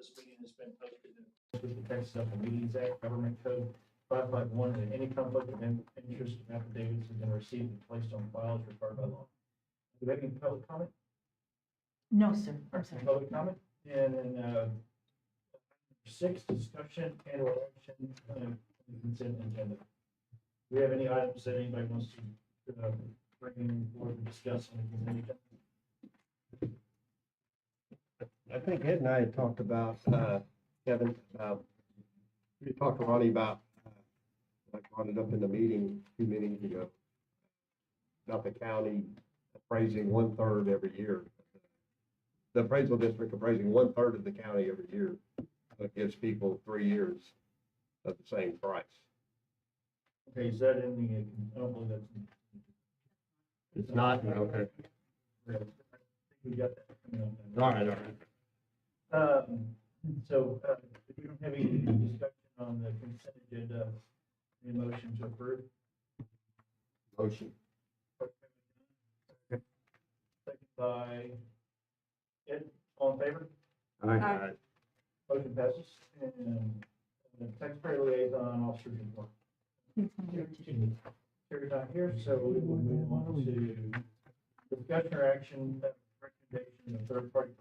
This meeting has been posted with the Texas Open Meetings Act, Government Code 551, and any conflict of interest affidavits have been received and placed on file as required by law. Do we have any public comment? No, sir, I'm sorry. Public comment? And then 6, discussion and or action on the consent agenda. Do we have any items that anybody wants to bring forward and discuss on the consent agenda? I think Ed and I had talked about, Kevin, we talked to Ronnie about, I brought it up in the meeting 2 meetings ago, about the county appraising 1/3 every year. The appraisal district appraising 1/3 of the county every year. That gives people 3 years of the same price. Okay, is that in the, I don't believe that's in. It's not, okay. I think we got that coming up. All right, all right. So, if we don't have any discussion on the consent agenda, any motion to approve? Motion. Second by Ed, all in favor? Aye. Motion passes. And the taxpayer liaison officers report. Terry's not here, so we will move on to discussion or action, recommendation of third party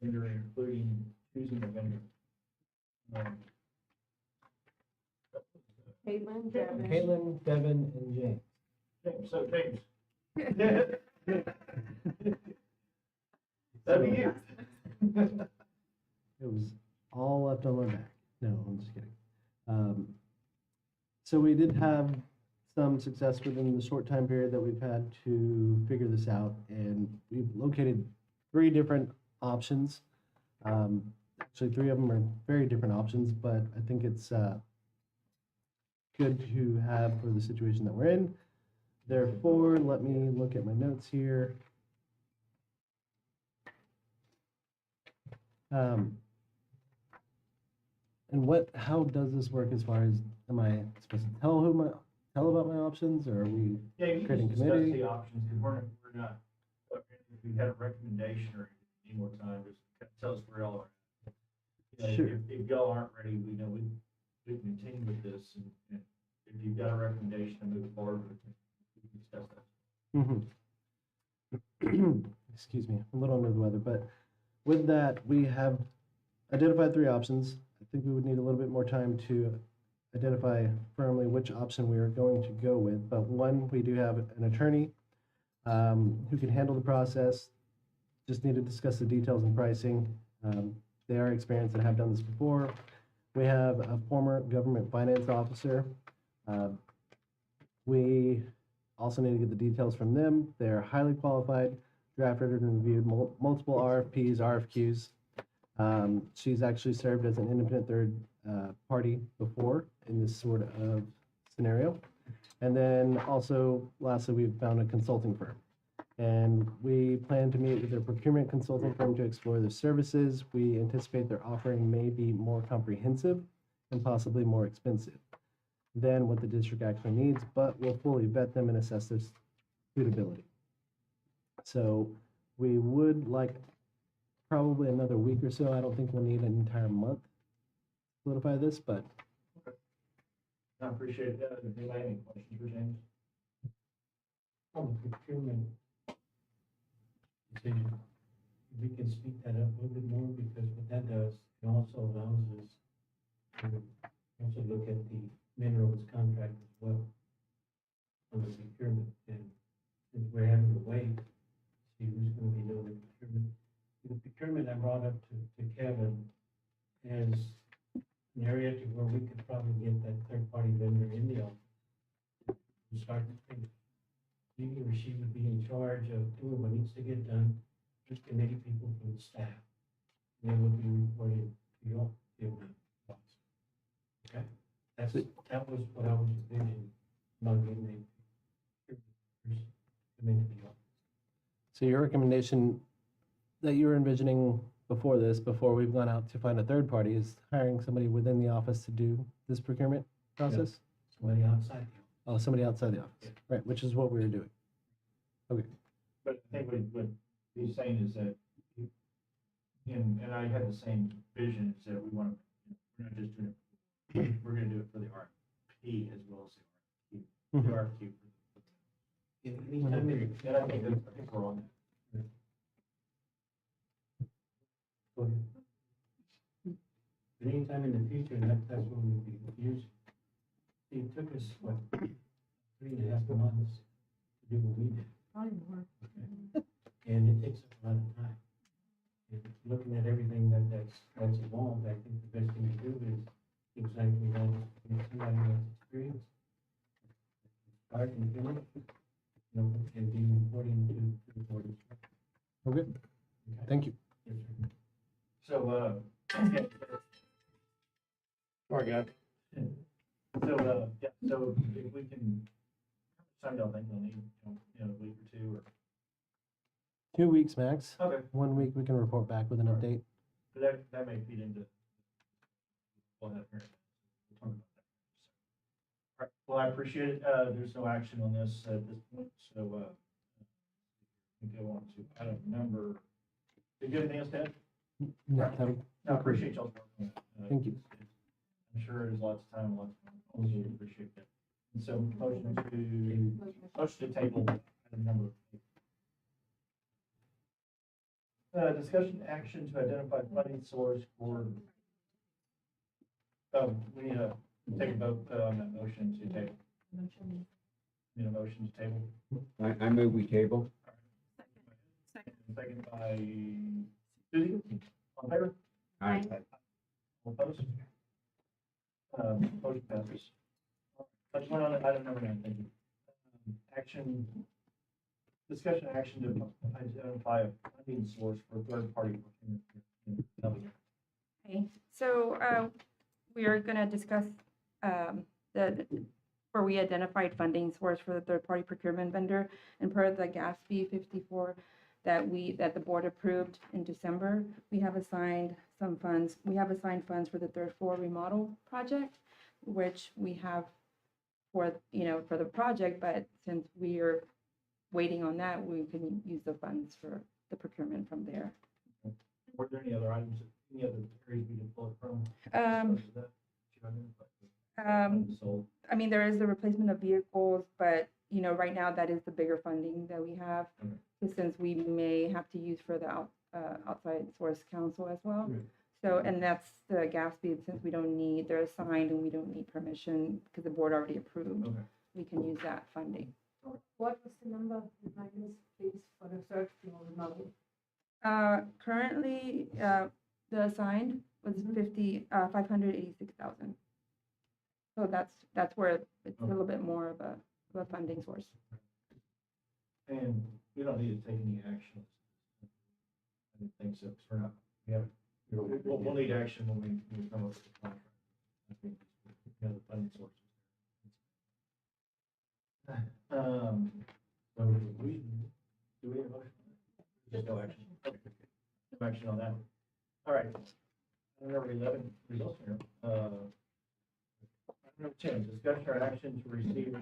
vendor, including choosing a vendor. Caitlin, Devin. Caitlin, Devin, and James. James, so James. That'd be you. It was all left on my back. No, I'm just kidding. So we did have some success within the short time period that we've had to figure this out, and we've located 3 different options. Actually, 3 of them are very different options, but I think it's good to have for the situation that we're in. Therefore, let me look at my notes here. And how does this work as far as, am I supposed to tell about my options, or are we Yeah, you creating can discuss committee? the options, because we're not, if we had a recommendation or any more time, just tell us where y'all are. You know, Sure. If y'all aren't ready, we know we can continue with this, and if you've got a recommendation to move forward, we can discuss that. Excuse me, I'm a little under the weather, but with that, we have identified 3 options. I think we would need a little bit more time to identify firmly which option we are going to go with. But one, we do have an attorney who can handle the process. Just need to discuss the details and pricing. They are experienced and have done this before. We have a former government finance officer. We also need to get the details from them. They're highly qualified, drafted and reviewed multiple RFPs, RFQs. She's actually served as an independent third party before in this sort of scenario. And then also, lastly, we've found a consulting firm. And we plan to meet with their procurement consulting firm to explore their services. We anticipate their offering may be more comprehensive and possibly more expensive than what the district actually needs, but we'll fully vet them and assess their suitability. So we would like probably another week or so. I don't think we'll need an entire month to solidify this, but I appreciate that. If you have any questions for James? On the procurement decision, if we can speak that up a little bit more, because what that does, it also allows us to also look at the minerals contract as well on the procurement, and since we're having to wait, see who's gonna be doing the procurement. The procurement I brought up to Kevin as an area to where we could probably get that third-party vendor in the office to start to think. He or she would be in charge of doing what needs to get done, with committee people from the staff. They would be reporting to your boss. Okay? That was what I was envisioning about getting the person come into the office. so your recommendation that you were envisioning before we've gone out to find a third party, is hiring somebody within the office to do this procurement process? Somebody outside the office. Oh, somebody outside the office, right, which is what we were doing. Okay, But I think what he's saying is that and I had the same vision, is that we want to, we're not just doing it, we're gonna do it for the RFP as well as the RFQ. Anytime in, And I think we're on that. go ahead. But anytime in the future, that's when we'll be using. It took us, what, 3.5 months to do what we did. Probably more. And it takes a lot of time. And looking at everything that's evolved, I think the best thing to do is exactly that, get somebody that's experienced. Start and finish, and be reporting to the board. Okay, Okay. thank you. Yes, sir. So, Sorry, guys. yeah, so if we can, some y'all think we'll need, a week or two, 2 weeks max. or, okay, 1 week, we can report back with an update. but that may feed into. We'll have here. We'll talk about that. All right, well, I appreciate it, there's no action on this at this point, so, we go on to item number, you got anything else to add? No, that would- No, I appreciate y'all's work on that. Thank you. I'm sure there's lots of time, lots of, also appreciate that. And so motion to table item number. Discussion action to identify funding source for, we need to take a vote on that motion to table. Need a motion to table. I move we table. Second by Suzie, all in favor? Aye. All opposed? Motion passes. Let's go on to item number 9, thank you. Discussion action to identify a funding source for third-party procurement. Okay, so we are going to discuss where we identified funding source for the third-party procurement vendor, and per the GASB 54 that the board approved in December, we have assigned some funds. We have assigned funds for the third floor remodel project, which we have for the project, but since we are waiting on that, we can use the funds for the procurement from there. Were there any other items, any other areas we can pull it from? Sold. I mean, there is the replacement of vehicles, but, right now that is the bigger funding that we have. Okay. Since we may have to use for the outside source council as well. Right. So, and that's the gas feed, since they're assigned and we don't need permission because the board already approved. Okay. We can use that funding. What was the number, remind us, please, for the third floor remodel? Currently, the assigned was 586,000. So that's where it's a little bit more of a funding source. And we don't need to take any action. I didn't think so, 'cause we're not, we haven't, we'll need action when we come up with the contract. I think, the funding sources. So do we have a motion? Just no action. Okay. No action on that. All right. Item number 11, results here. Item number 10, discussion or action to receive a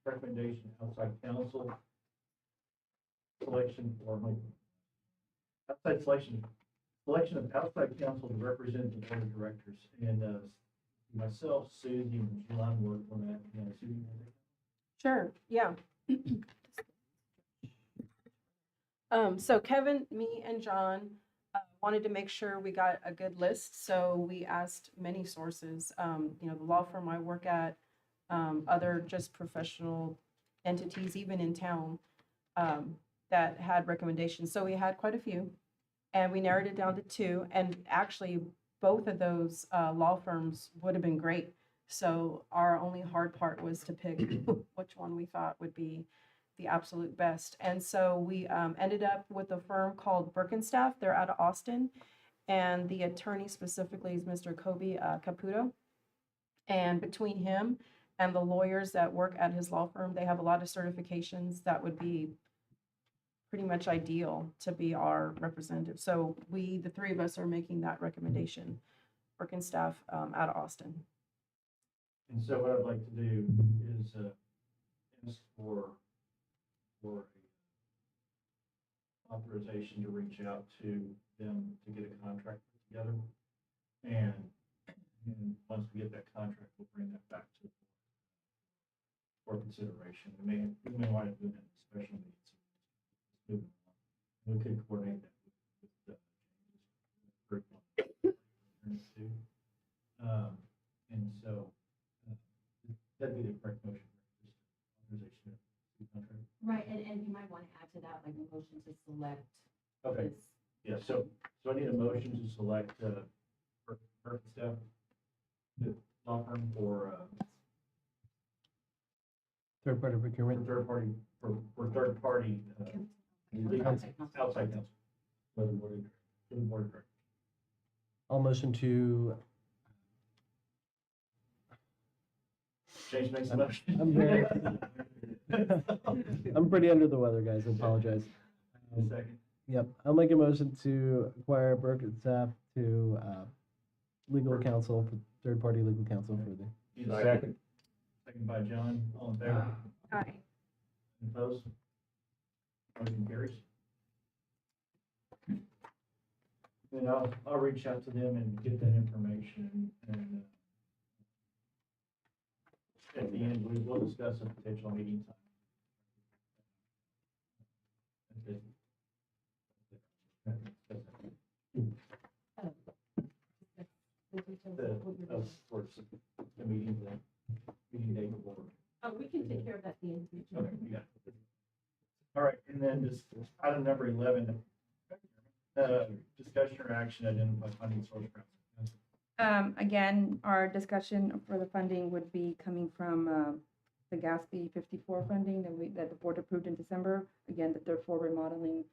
recommendation outside council selection for outside selection of outside counsel to represent the board of directors. And myself, Susie, and July work on that. Susie, you wanna take Sure, yeah. So Kevin, me, and John wanted to make sure we got a good list, so we asked many sources, the law firm I work at, other just professional entities, even in town, that had recommendations. So we had quite a few, and we narrowed it down to 2, and actually, both of those law firms would have been great. So our only hard part was to pick which one we thought would be the absolute best. And so we ended up with a firm called Birkenstaff. They're out of Austin. And the attorney specifically is Mr. Kobe Caputo. And between him and the lawyers that work at his law firm, they have a lot of certifications that would be pretty much ideal to be our representative. So the 3 of us are making that recommendation. Birkenstaff out of Austin. And so what I'd like to do is ask for a authorization to reach out to them to get a contract put together. And once we get that contract, we'll bring that back to the board for consideration. We may want to do that in special meetings. Moving along. We could coordinate that with the curriculum. And so, that'd be the correct motion. Authorization of contract. Right, and you might want to add to that, like a motion to select Okay, this. yeah, so I need a motion to select, Burke staff, the law firm for, Third-party procurement. third party, for third party, legal Outside counsel. outside counsel. For the board of directors. I'll motion to, James makes the motion. I'm very, I'm pretty under the weather, guys, I apologize. Second. Yep, I'll make a motion to acquire Burke and staff to, legal counsel, for third-party legal counsel for the. Need a Second. Second by John, all in favor? Aye. Opposed? Motion carries. And I'll reach out to them and get that information, and at the end, we will discuss a potential meeting time. Of course, the meeting date will work. Oh, we can take care of that at the end. Okay, you got it. All right, and then just item number 11, discussion or action identify funding source. Again, our discussion for the funding would be coming from the GASB 54 funding that the board approved in December. Again, the third floor remodeling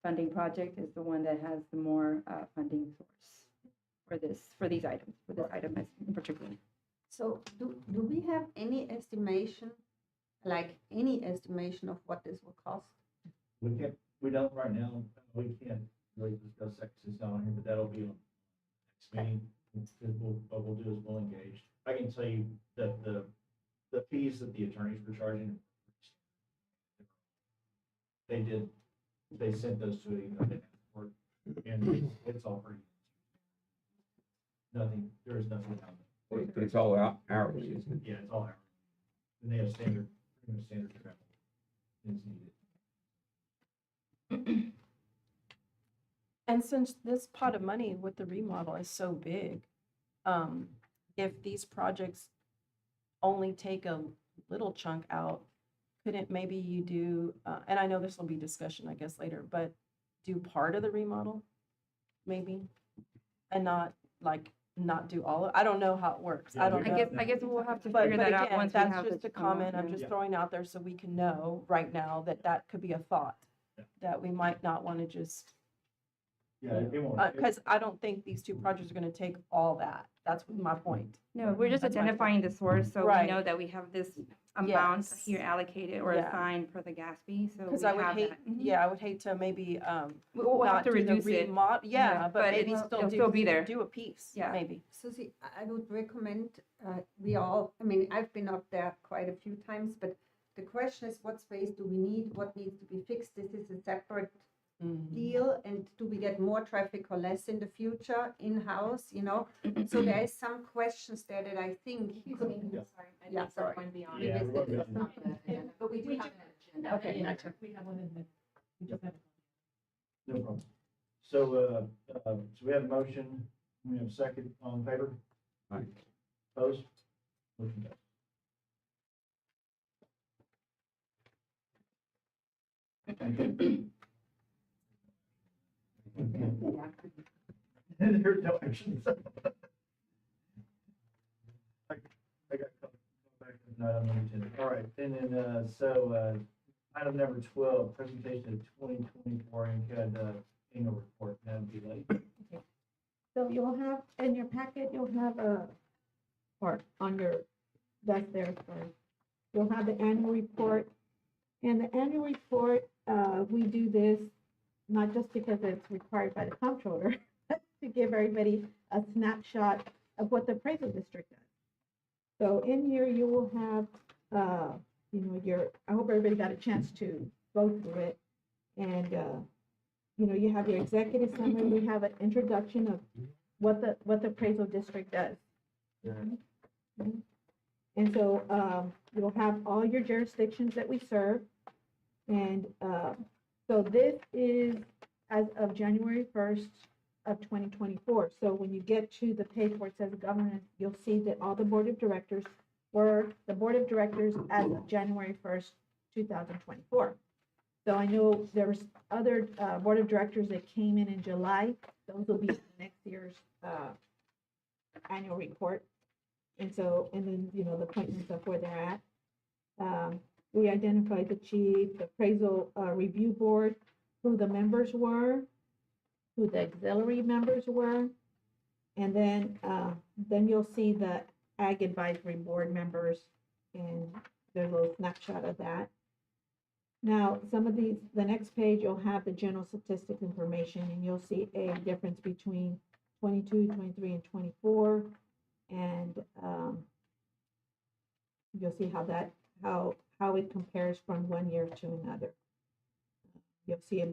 funding project is the one that has the more funding source for these items, for this item in particular. So do we have any estimation, like any estimation of what this will cost? We don't right now, we can't really discuss sections down here, but that'll be on next meeting. What we'll do is we'll engage. I can tell you that the fees that the attorneys were charging, they sent those to the court, and it's all free. There is nothing down there. It's all hourly, isn't it? Yeah, it's all hourly. And they have pretty much standard travel. Is needed. And since this pot of money with the remodel is so big, if these projects only take a little chunk out, couldn't maybe you do, and I know this will be discussion, I guess, later, but do part of the remodel, maybe? And not do all of, I don't know how it works. I don't know. I guess we'll have to But figure that out again, once we that's have just this a comment, I'm yeah. just throwing out there so we can know right now that could be a thought, Yeah. that we might not want to just, Yeah, it won't. because I don't think these two projects are gonna take all that, that's my point. No, we're just That's my identifying the source, so we Right. know that we have this amount Yes. here allocated or Yeah. assigned for the gas fee, so we Because I would have hate, that. Mhm. yeah, I would hate to maybe, We'll have not to do the reduce it. remodel, yeah, but but maybe it'll still still be there. do a piece, Yeah. maybe. Susie, I would recommend, we all, I mean, I've been up there quite a few times, but the question is, what space do we need? What needs to be fixed? This is a separate deal, and do we get more traffic or less in the future in-house, you know? So there is some questions there that I think Excuse could, me, Yeah. sorry. I Yeah, think sorry. we're going beyond. Yeah, this. we're It's good. not the agenda, but we do have an agenda. Okay, Yeah, gotcha. We have one in the, we just have. No problem. So, so we have a motion, we have a second, all in favor? Aye. Opposed? Motion carries. There's no action. I got back to item number 10. All right, and then, item number 12, presentation of 2024 NCAD annual report, Madam Delay. So you'll have, in your packet, you'll have or on your desk there, sorry. You'll have the annual report. And the annual report, we do this not just because it's required by the comptroller, to give everybody a snapshot of what the appraisal district does. So in here, you will have, I hope everybody got a chance to go through it. And you have your executive summary, we have an introduction of what the appraisal district does. Mhm. And so, you'll have all your jurisdictions that we serve. And, so this is as of January 1st of 2024. So when you get to the page where it says governance, you'll see that all the board of directors were the board of directors as of January 1st, 2024. So I know there was other, board of directors that came in July. Those will be next year's, annual report. And so, and then, the appointments of where they're at. We identified the chief, the appraisal, review board, who the members were, who the auxiliary members were. And then you'll see the ag advisory board members, and there's a little snapshot of that. Now, some of these, the next page, you'll have the general statistic information, and you'll see a difference between 22, 23, and 24. And you'll see how it compares from one year to another. You'll see,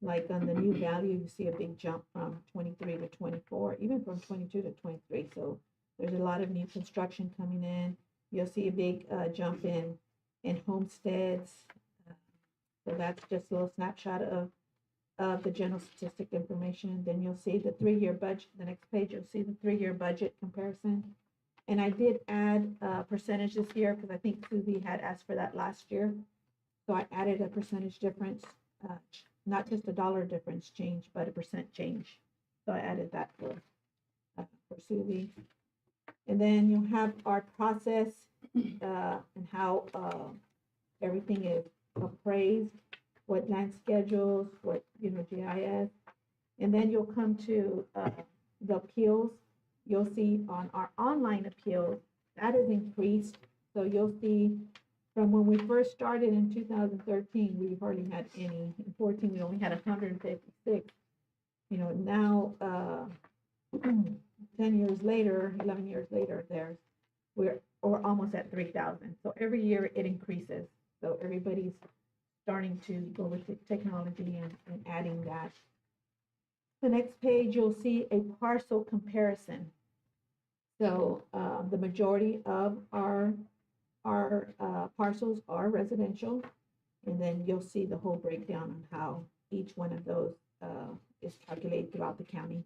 like on the new value, you see a big jump from 23 to 24, even from 22 to 23. So there's a lot of new construction coming in. You'll see a big jump in homesteads. So that's just a little snapshot of the general statistic information. Then you'll see the 3-year budget. The next page, you'll see the 3-year budget comparison. And I did add a percentage this year because I think Susie had asked for that last year. So I added a percentage difference, not just a dollar difference change, but a percent change. So I added that for Susie. And then you'll have our process and how everything is appraised, what land schedules, what, GIS. And then you'll come to the appeals. You'll see on our online appeals, that has increased. So you'll see from when we first started in 2013, we hardly had any. In 14, we only had 156. Now, 10 years later, 11 years later, we're almost at 3,000. So every year it increases. So everybody's starting to go with the technology and adding that. The next page, you'll see a parcel comparison. So the majority of our parcels are residential, and then you'll see the whole breakdown on how each one of those is calculated throughout the county.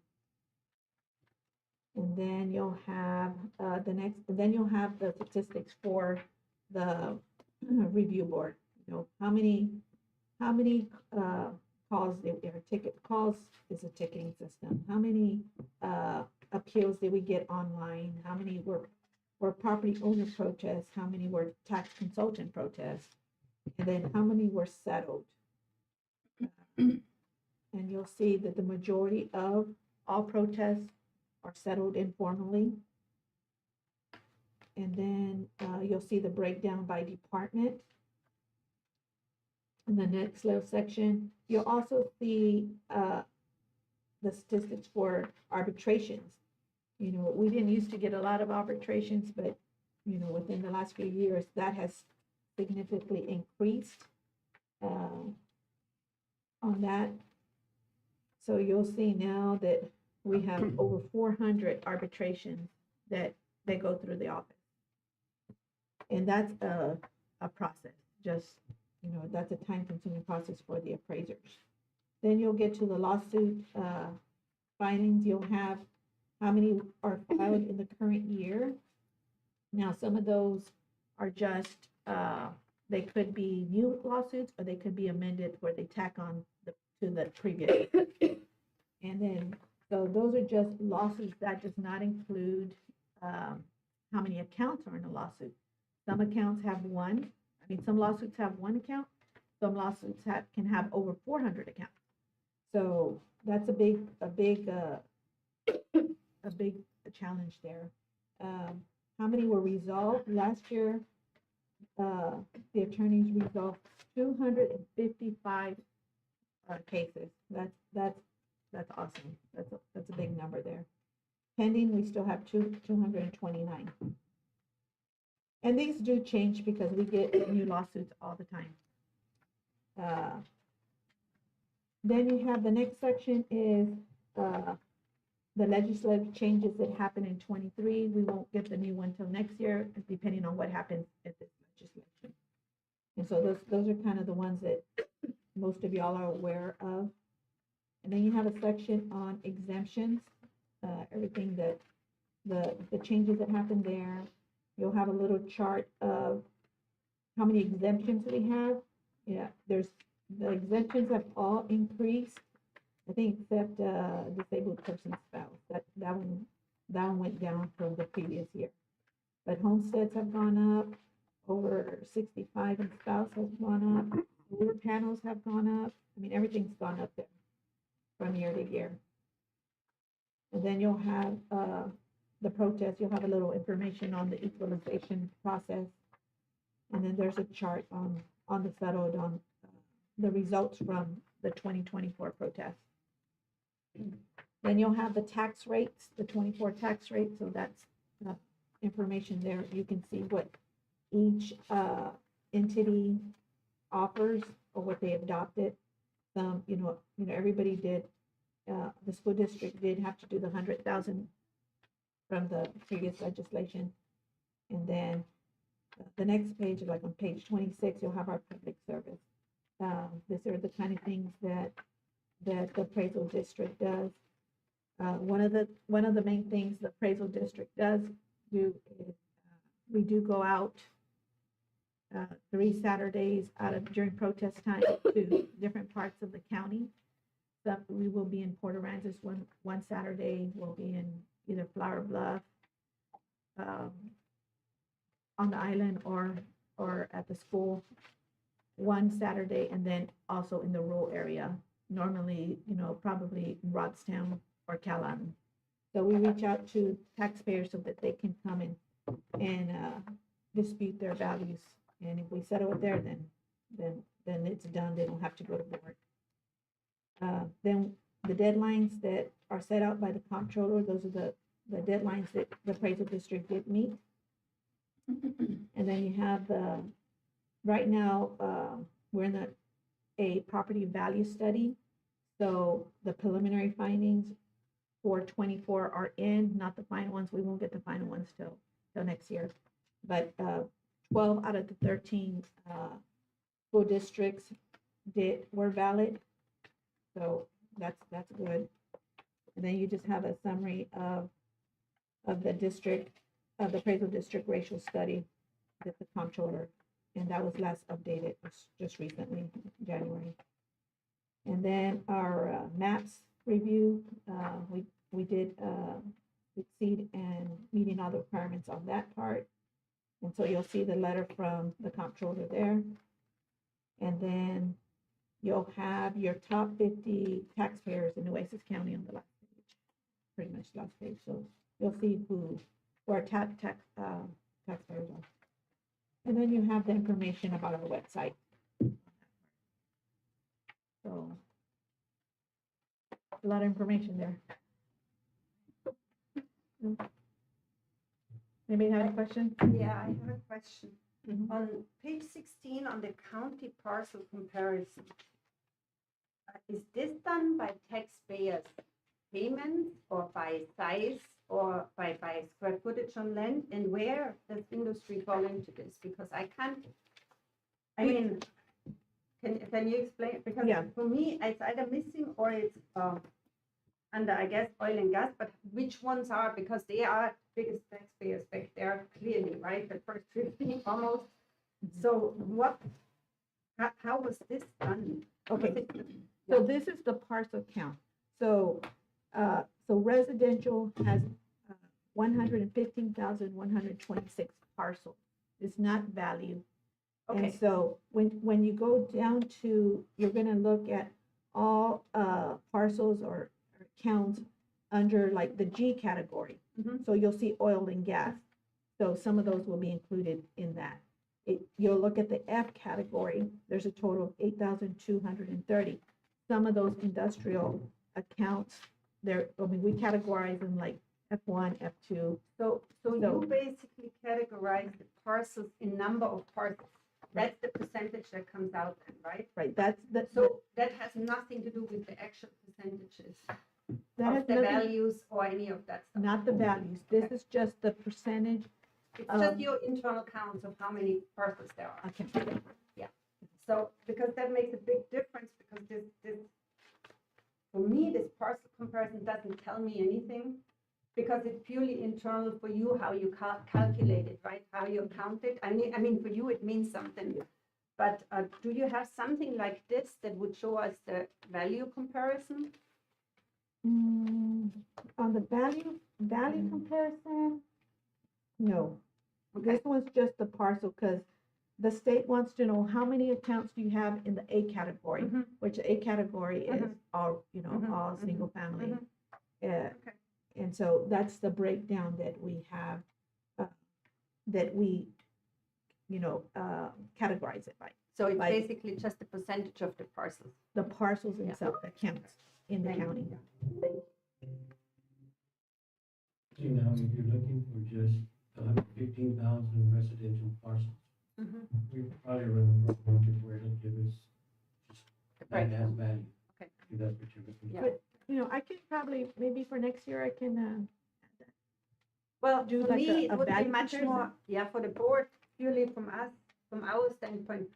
And then you'll have you'll have the statistics for the review board. How many calls calls is a ticketing system. How many appeals did we get online? How many were property owner protests? How many were tax consultant protests? And then how many were settled? And you'll see that the majority of all protests are settled informally. And then you'll see the breakdown by department. In the next little section, you'll also see the statistics for arbitrations. We didn't used to get a lot of arbitrations, but, within the last few years, that has significantly increased on that. So you'll see now that we have over 400 arbitrations that go through the office. And that's a process, just, that's a time-consuming process for the appraisers. Then you'll get to the lawsuit filings. You'll have how many are filed in the current year. Now, some of those are just, they could be new lawsuits, or they could be amended where they tack on to the previous. And then, so those are just lawsuits. That does not include how many accounts are in a lawsuit. Some accounts have one. Some lawsuits have one account. Some lawsuits can have over 400 accounts. So that's a big challenge there. How many were resolved last year? The attorneys resolved 255 cases. That's awesome. That's a big number there. Pending, we still have 229. And these do change because we get new lawsuits all the time. Then you have the next section is, the legislative changes that happen in 23. We won't get the new one till next year, depending on what happens at this legislation. And so those are kind of the ones that most of y'all are aware of. And then you have a section on exemptions, everything that, the changes that happen there. You'll have a little chart of how many exemptions we have. Yeah, the exemptions have all increased, I think, except disabled person spouse. That one went down from the previous year. But homesteads have gone up, over 65 and spouse has gone up, solar panels have gone up. I mean, everything's gone up there from year to year. And then you'll have the protest, you'll have a little information on the equalization process. And then there's a chart on the settled on the results from the 2024 protest. Then you'll have the tax rates, the 24 tax rate. So that's information there. You can see what each entity offers or what they adopted. Some, everybody did. The school district did have to do the 100,000 from the previous legislation, and then the next page, like on page 26, you'll have our public service. These are the kind of things that the appraisal district does. One of the main things the appraisal district does do is we do go out 3 Saturdays during protest time to different parts of the county. So we will be in Port Aransas one Saturday. We'll be in either Flower Bluff, on the island, or at the school one Saturday, and then also in the rural area. Normally, probably in Rodstown or Callan. So we reach out to taxpayers so that they can come and dispute their values. And if we settle it there, then it's done. They don't have to go to board. Then the deadlines that are set out by the comptroller, those are the deadlines that the appraisal district did meet. And then you have right now, we're in a property value study. So the preliminary findings for 24 are in, not the final ones. We won't get the final ones till next year. But 12 out of the 13 school districts were valid. So that's good. And then you just have a summary of the appraisal district racial study that the comptroller, and that was last updated just recently, January. And then our maps review, we did exceed and meeting all the requirements on that part. And so you'll see the letter from the comptroller there. And then you'll have your top 50 taxpayers in Nueces County on the last page, pretty much last page. So you'll see who our taxpayers are. And then you have the information about our website. So a lot of information there. Anybody have a question? Yeah, I have a question. On page 16, on the county parcel comparison, is this done by taxpayers' payments or by size or by square footage on land? And where does industry fall into this? Because can you explain? Because for me, it's either missing or it's under, I guess, oil and gas, but which ones are, because they are biggest taxpayers back there, clearly, right? The first 15 almost. So how was this done? Okay, so this is the parcel count. So residential has 115,126 parcels. It's not value. Okay. And so when you go down to, you're gonna look at all parcels or counts under like the G category. So you'll see oil and gas. So some of those will be included in that. You'll look at the F category. There's a total of 8,230. Some of those industrial accounts, we categorize them like F1, F2. So you basically categorize the parcels in number of parcels. That's the percentage that comes out then, right? Right, that's, So that has nothing to do with the actual percentages that has of the nothing, values or any of that stuff. not the values. This is just the percentage. It's just your internal counts of how many parcels there are. Okay. So, because that makes a big difference, because for me, this parcel comparison doesn't tell me anything, because it's purely internal for you, how you calculate it, right? How you count it. I mean, for you, it means something. But do you have something like this that would show us the value comparison? On the value comparison, no. Okay. This one's just the parcel, because the state wants to know how many accounts do you have in the A category, Mhm. which the A category is all, Mhm. all Mhm. single family. Mhm. Okay. And so that's the breakdown that we have, that we, categorize it by. So it's Like- basically just the percentage of the parcels. The parcels Yeah. themselves that counts in the Thank you. county. You know, if you're looking for just 115,000 residential parcels, Mhm. we probably run a program where it'll give us just that Right. has value. Okay. If that's what you're looking Yeah. for. I can probably, maybe for next year, I can, Well, Do for like me, a it would be value much comparison? more, for the board, purely from us, from our standpoint,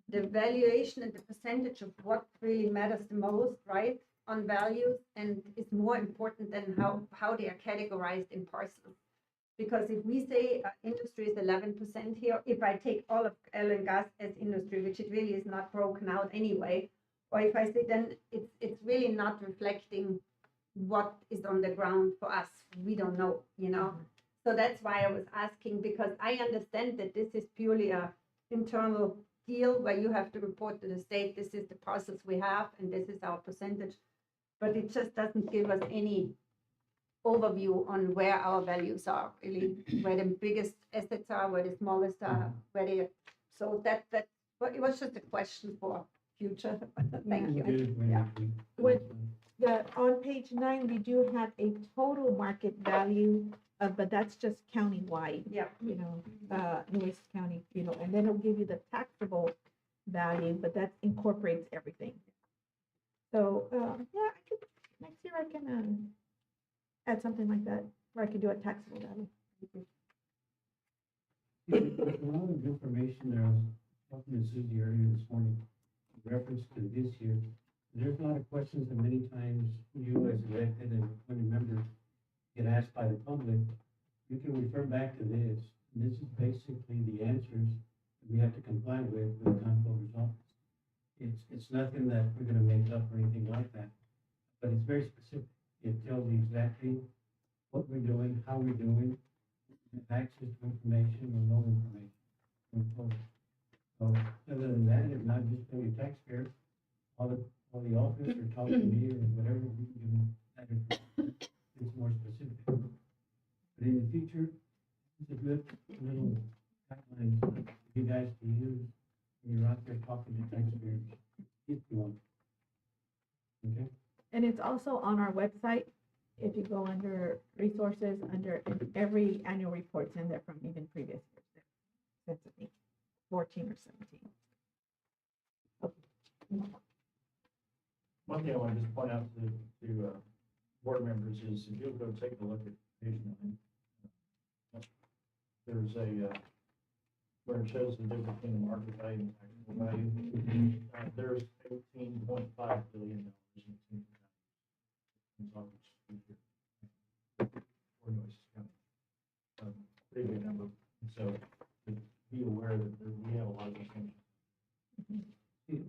the valuation and the percentage of what really matters the most, right, on values, and is more important than how they are categorized in parcels. Because if we say industry is 11% here, if I take all of oil and gas as industry, which it really is not broken out anyway, or if I say then it's really not reflecting what is on the ground for us. We don't know, So that's why I was asking, because I understand that this is purely a internal deal where you have to report to the state, this is the parcels we have and this is our percentage. But it just doesn't give us any overview on where our values are, really, where the biggest assets are, where the smallest are, so but it was just a question for future. Thank you. Good when Yeah. we- on page 9, we do have a total market value, but that's just countywide. Yeah. Nueces County, and then it'll give you the taxable value, but that incorporates everything. So, next year I can, add something like that, where I can do a taxable value. There's a lot of information there. I was talking to Susie earlier this morning, in reference to this year. There's a lot of questions that many times you as elected and appointed members get asked by the public. You can refer back to this. This is basically the answers that we have to comply with the comptroller's office. It's nothing that we're gonna make up or anything like that, but it's very specific. It tells you exactly what we're doing, how we're doing, access to information or no information. So other than that, if not just pay your taxpayer, all the office or talk to me or whatever, we can give them that information. It's more specific. But in the future, it's a good little guidelines for you guys to use when you're out there talking to taxpayers, if you want. Okay? And it's also on our website. If you go under resources, and every annual report's in there from even previous years, since I think 14 or 17. One thing I want to just point out to board members is if you'll go take a look at page 9, there's where it shows the difference between the market value and taxable value. There's $18.5 billion in for Nueces County. Pretty big number. So be aware that we have a lot of exemptions.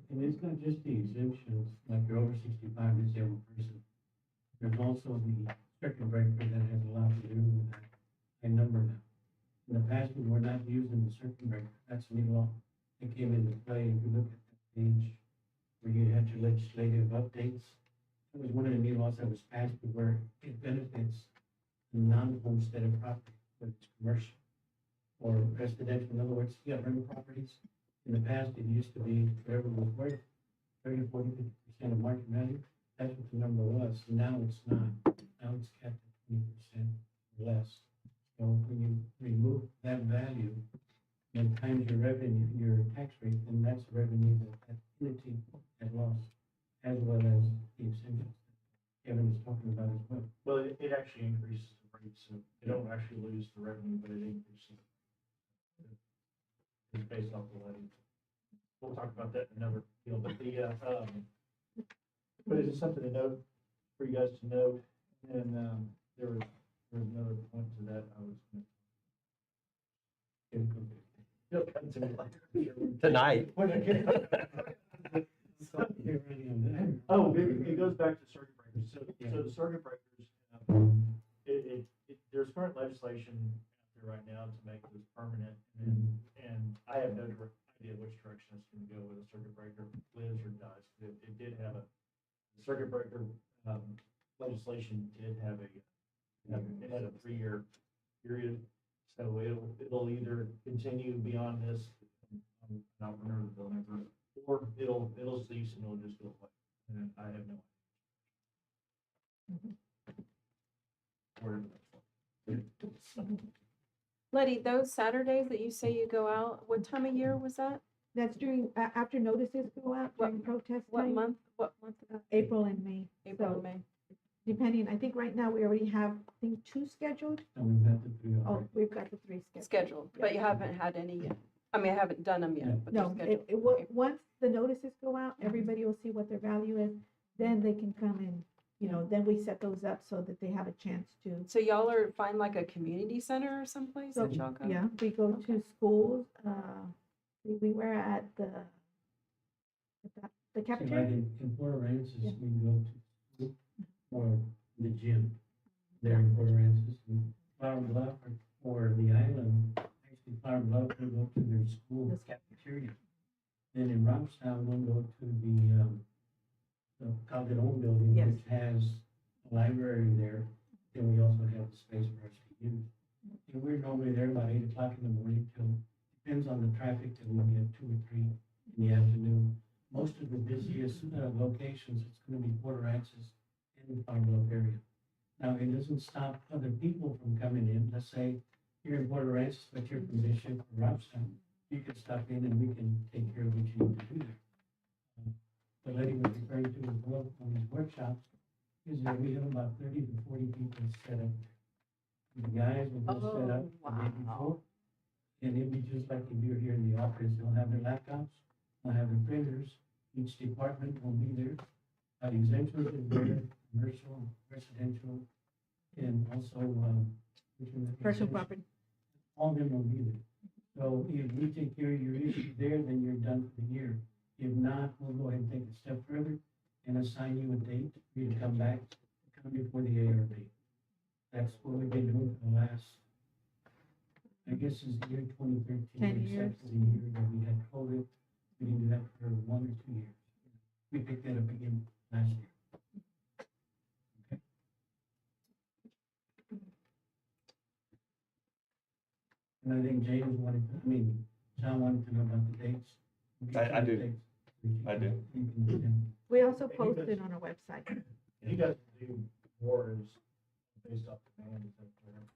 And it's not just the exemptions, like you're over 65 disabled person. There's also the circuit breaker that has a lot to do with that, a number now. In the past, we were not using the circuit breaker. That's a new law that came into play. If you look at the page where you had your legislative updates, it was one of the new laws that was passed where it benefits the non-homesteaded property, whether it's commercial or residential. In other words, you have rental properties. In the past, it used to be whatever was worth 30, 40, 50% of market value. That's what the number was. Now it's not. Now it's capped at 20% or less. So when you remove that value, then times is your revenue, your tax rate, then that's revenue that that entity has lost, as well as the exemptions Kevin is talking about as well. Well, it actually increases the rate, so they don't actually lose the revenue, but it increases. It's based off the levy. We'll talk about that in another deal, but but it's something to note, for you guys to note, and, there was another point to that I was gonna. He'll come to me later. Tonight. When I get- You're running on that. Oh, it goes back to circuit breakers. So the circuit breakers, there's current legislation out there right now to make this permanent. And I have no direct idea which direction it's gonna go, whether the circuit breaker lives or dies. It did have the circuit breaker, legislation did have it had a 3-year period. So it'll either continue beyond this, I don't remember the bill number, or it'll cease and it'll just go away. And I have no idea. Whatever that's for. Letty, those Saturdays that you say you go out, what time of year was that? That's during, after notices go out during protest What time. month, what month? April and May. April, So and May? depending, I think right now we already have, I think 2 scheduled. And we've got the three Oh, already. we've got the 3 scheduled. Scheduled, but you haven't had any yet. I mean, I haven't done them Yeah. yet, but they're No, scheduled. once the notices go out, everybody will see what their value is, then they can come and, then we set those up so that they have a chance to. So y'all are, find like a community center or someplace So, that y'all go? yeah, we go to schools, we were at the See, like cafeteria. in Port Aransas, Yeah. we go to school or the gym there in Port Aransas, and Flower Bluff or the island, actually Flower Bluff, we go to their school The school. cafeteria. Then in Robstown, we'll go to the Calderon building, Yes. which has a library there, and we also have the space for us to use. And we're normally there about 8 o'clock in the morning till, depends on the traffic, till we get 2 or 3 in the afternoon. Most of the busiest locations, it's gonna be Port Aransas and the Flower Bluff area. Now, it doesn't stop other people from coming in. Let's say you're in Port Aransas, but you're from Bishop or Robstown, you can stop in and we can take care of what you need to do there. The lady was referring to as well on these workshops, is that we have about 30 to 40 people set up. The guys will just set up the day before, and it'll be just like if you're here in the office, they'll have their laptops, they'll have their printers, each department will be there. Exemptions is there, commercial, residential, and also, which one is it? Personal property. All of them will be there. So if we take care of your issue there, then you're done for the year. If not, we'll go ahead and take a step further and assign you a date for you to come back, come before the ARB. That's what we've been doing for the last, I guess is the year 2013. 10 except years. for the year that we had COVID. We didn't do that for 1 or 2 years. We picked that up again last year. Okay. And I think James wanted, John wanted to know about the dates. We'll get I you the do. dates. I do. You can- We also post it on our website. And you guys do more is based off demand, is that correct?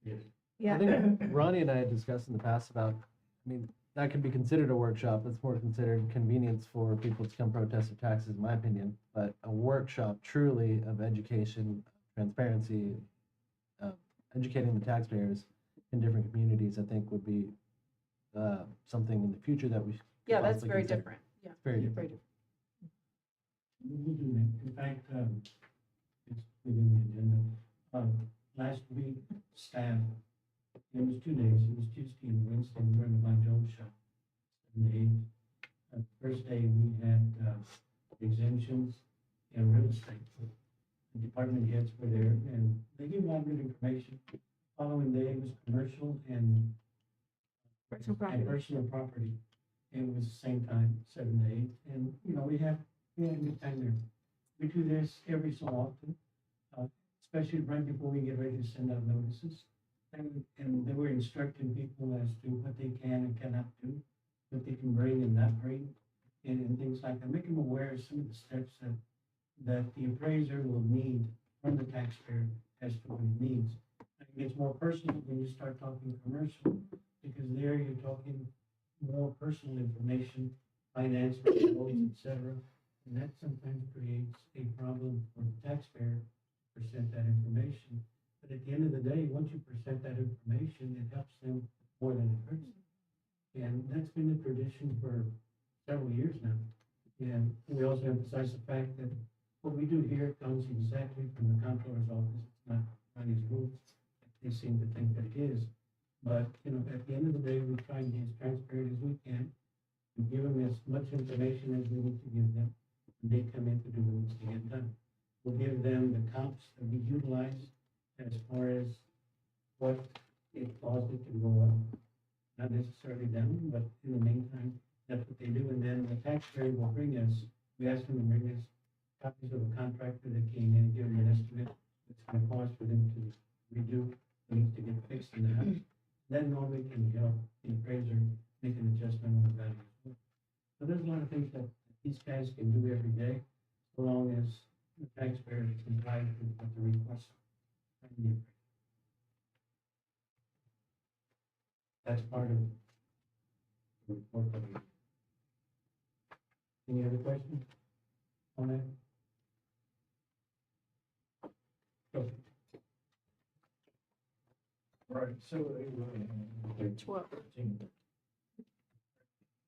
Yeah. Yes. Yeah. I think Ronnie and I had discussed in the past about, that could be considered a workshop. That's more considered convenience for people to come protest their taxes, in my opinion. But a workshop truly of education, transparency, educating the taxpayers in different communities, I think would be something in the future that we could Yeah, that's possibly very consider. different, yeah. It's very different. Very different. We'll do that. In fact, it's within the agenda. Last week, staff, it was 2 days, it was Tuesday and Wednesday, we were in the Von Jones shop. 7 to 8. First day, we had exemptions and real estate. The department heads were there, and they gave a lot of good information. Following day was commercial and Personal property. personal property. And it was the same time, 7 to 8, and, we had a good time there. We do this every so often, especially right before we get ready to send out notices. And they were instructing people as to what they can and cannot do, what they can bring and not bring, and things like that. Make them aware of some of the steps that the appraiser will need from the taxpayer as to what it needs. I It's more personal when you start talking commercial, because there you're talking more personal information, finance, goals, et cetera. And that sometimes creates a problem for the taxpayer to present that information. But at the end of the day, once you present that information, it helps them more than it hurts them. And that's been the tradition for several years now. And we also emphasize the fact that what we do here comes exactly from the comptroller's office. It's not Ronnie's rules. They seem to think that it is. But, you know, at the end of the day, we try and be as transparent as we can and give them as much information as we need to give them. And they come in to do what needs to get done. We'll give them the comps that we utilize as far as what it caused it to go up. Not necessarily down, but in the meantime, that's what they do. And then the taxpayer will bring us, we ask them to bring us copies of the contractor that came in and give them an estimate. It's going to cost for them to redo, what needs to get fixed in the house. Then normally can help the appraiser make an adjustment on the value as well. So there's a lot of things that these guys can do every day, so long as the taxpayer complies with what the request from the appraiser. That's part of the report that we do. Any other questions on that? Go. Right, so. 12.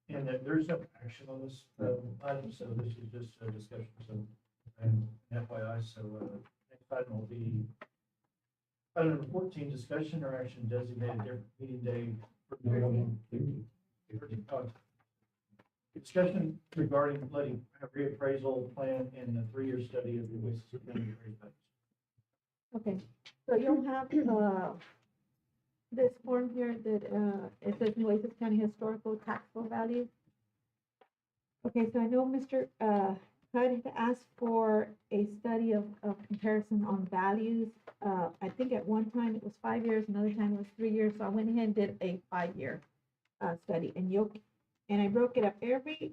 And there's no action on this item, so this is just a discussion, so, and FYI, so, next item will be item number 14, discussion or action designated different meeting day. Discussion regarding letting reappraisal plan and the 3-year study of the Nueces County appraised values. Okay, so you'll have, this form here that, it says Nueces County Historical Taxable Value. Okay, so I know Mr. Hud had asked for a study of comparison on values. I think at one time it was 5 years, another time it was 3 years, so I went ahead and did a 5-year, study, and I broke it up. Every,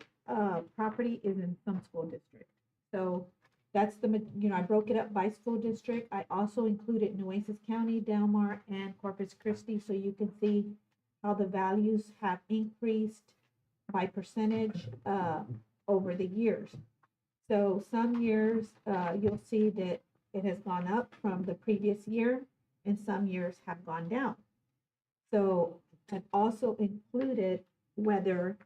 property is in some school district. So that's I broke it up by school district. I also included Nueces County, Delmar, and Corpus Christi, so you can see how the values have increased by percentage, over the years. So some years, you'll see that it has gone up from the previous year, and some years have gone down. So I've also included whether,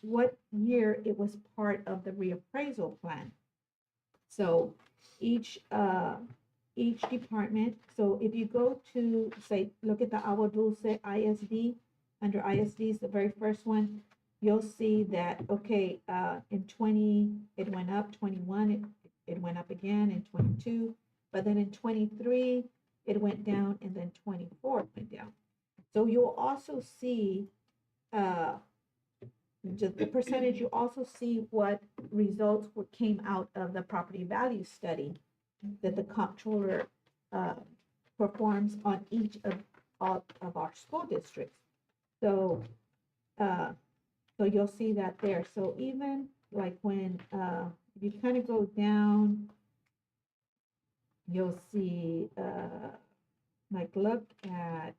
what year it was part of the reappraisal plan. So each department, so if you go to, say, look at the Agua Dulce ISD, under ISD is the very first one, you'll see that, okay, in 20, it went up, 21, it went up again, in 22, but then in 23, it went down, and then 24 went down. So you'll also see, just the percentage, you also see what results came out of the property value study that the comptroller performs on each of our school districts. So, so you'll see that there. So even like when if you kind of go down, you'll see like look at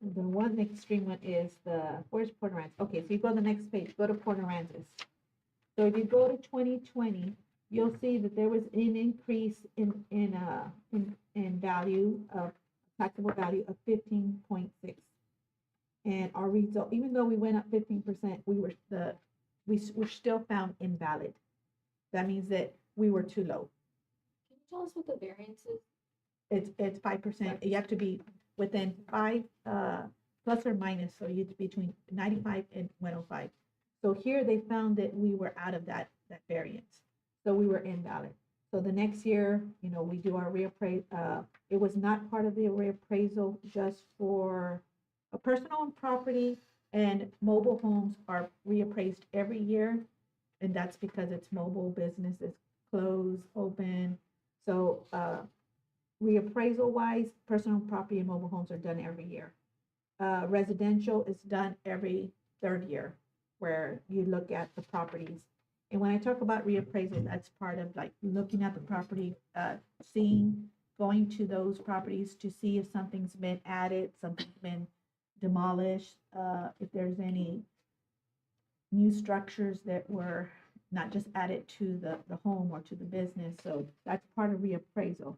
the one extreme one is where's Port Aransas? Okay, so you go to the next page, go to Port Aransas. So if you go to 2020, you'll see that there was an increase in value of taxable value of 15.6. And our result, even though we went up 15%, we were still found invalid. That means that we were too low. Can you tell us what the variance is? It's 5%. You have to be within 5 plus or minus, so you'd be between 95 and 105. So here they found that we were out of that variance, so we were invalid. So the next year, we do our reappraisal. It was not part of the reappraisal, just for a personal and property, and mobile homes are reappraised every year, and that's because it's mobile businesses, close, open. So reappraisal wise, personal property and mobile homes are done every year. Residential is done every 3rd year, where you look at the properties And when I talk about reappraisal, that's part of like looking at the property, seeing, going to those properties to see if something's been added, something's been demolished, if there's any new structures that were not just added to the home or to the business. So that's part of reappraisal.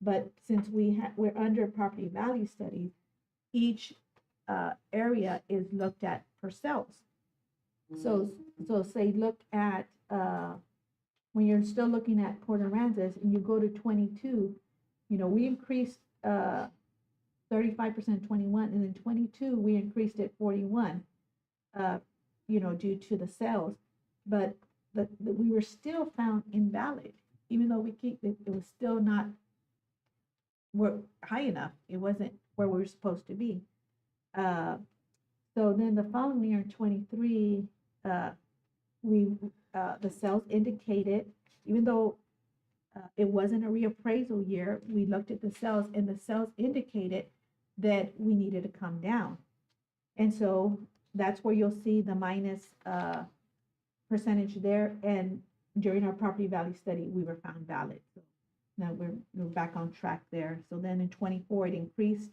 But since we're under property value studies, each area is looked at per cells. So say look at when you're still looking at Port Aransas and you go to 22, we increased 35% 21, and then 22 we increased it 41, due to the sales, but we were still found invalid, even though it was still not high enough. It wasn't where we were supposed to be. So then the following year in 23, the sales indicated, even though it wasn't a reappraisal year, we looked at the sales and the sales indicated that we needed to come down. And so that's where you'll see the minus percentage there. And during our property value study, we were found valid. So now we're back on track there. So then in 24, it increased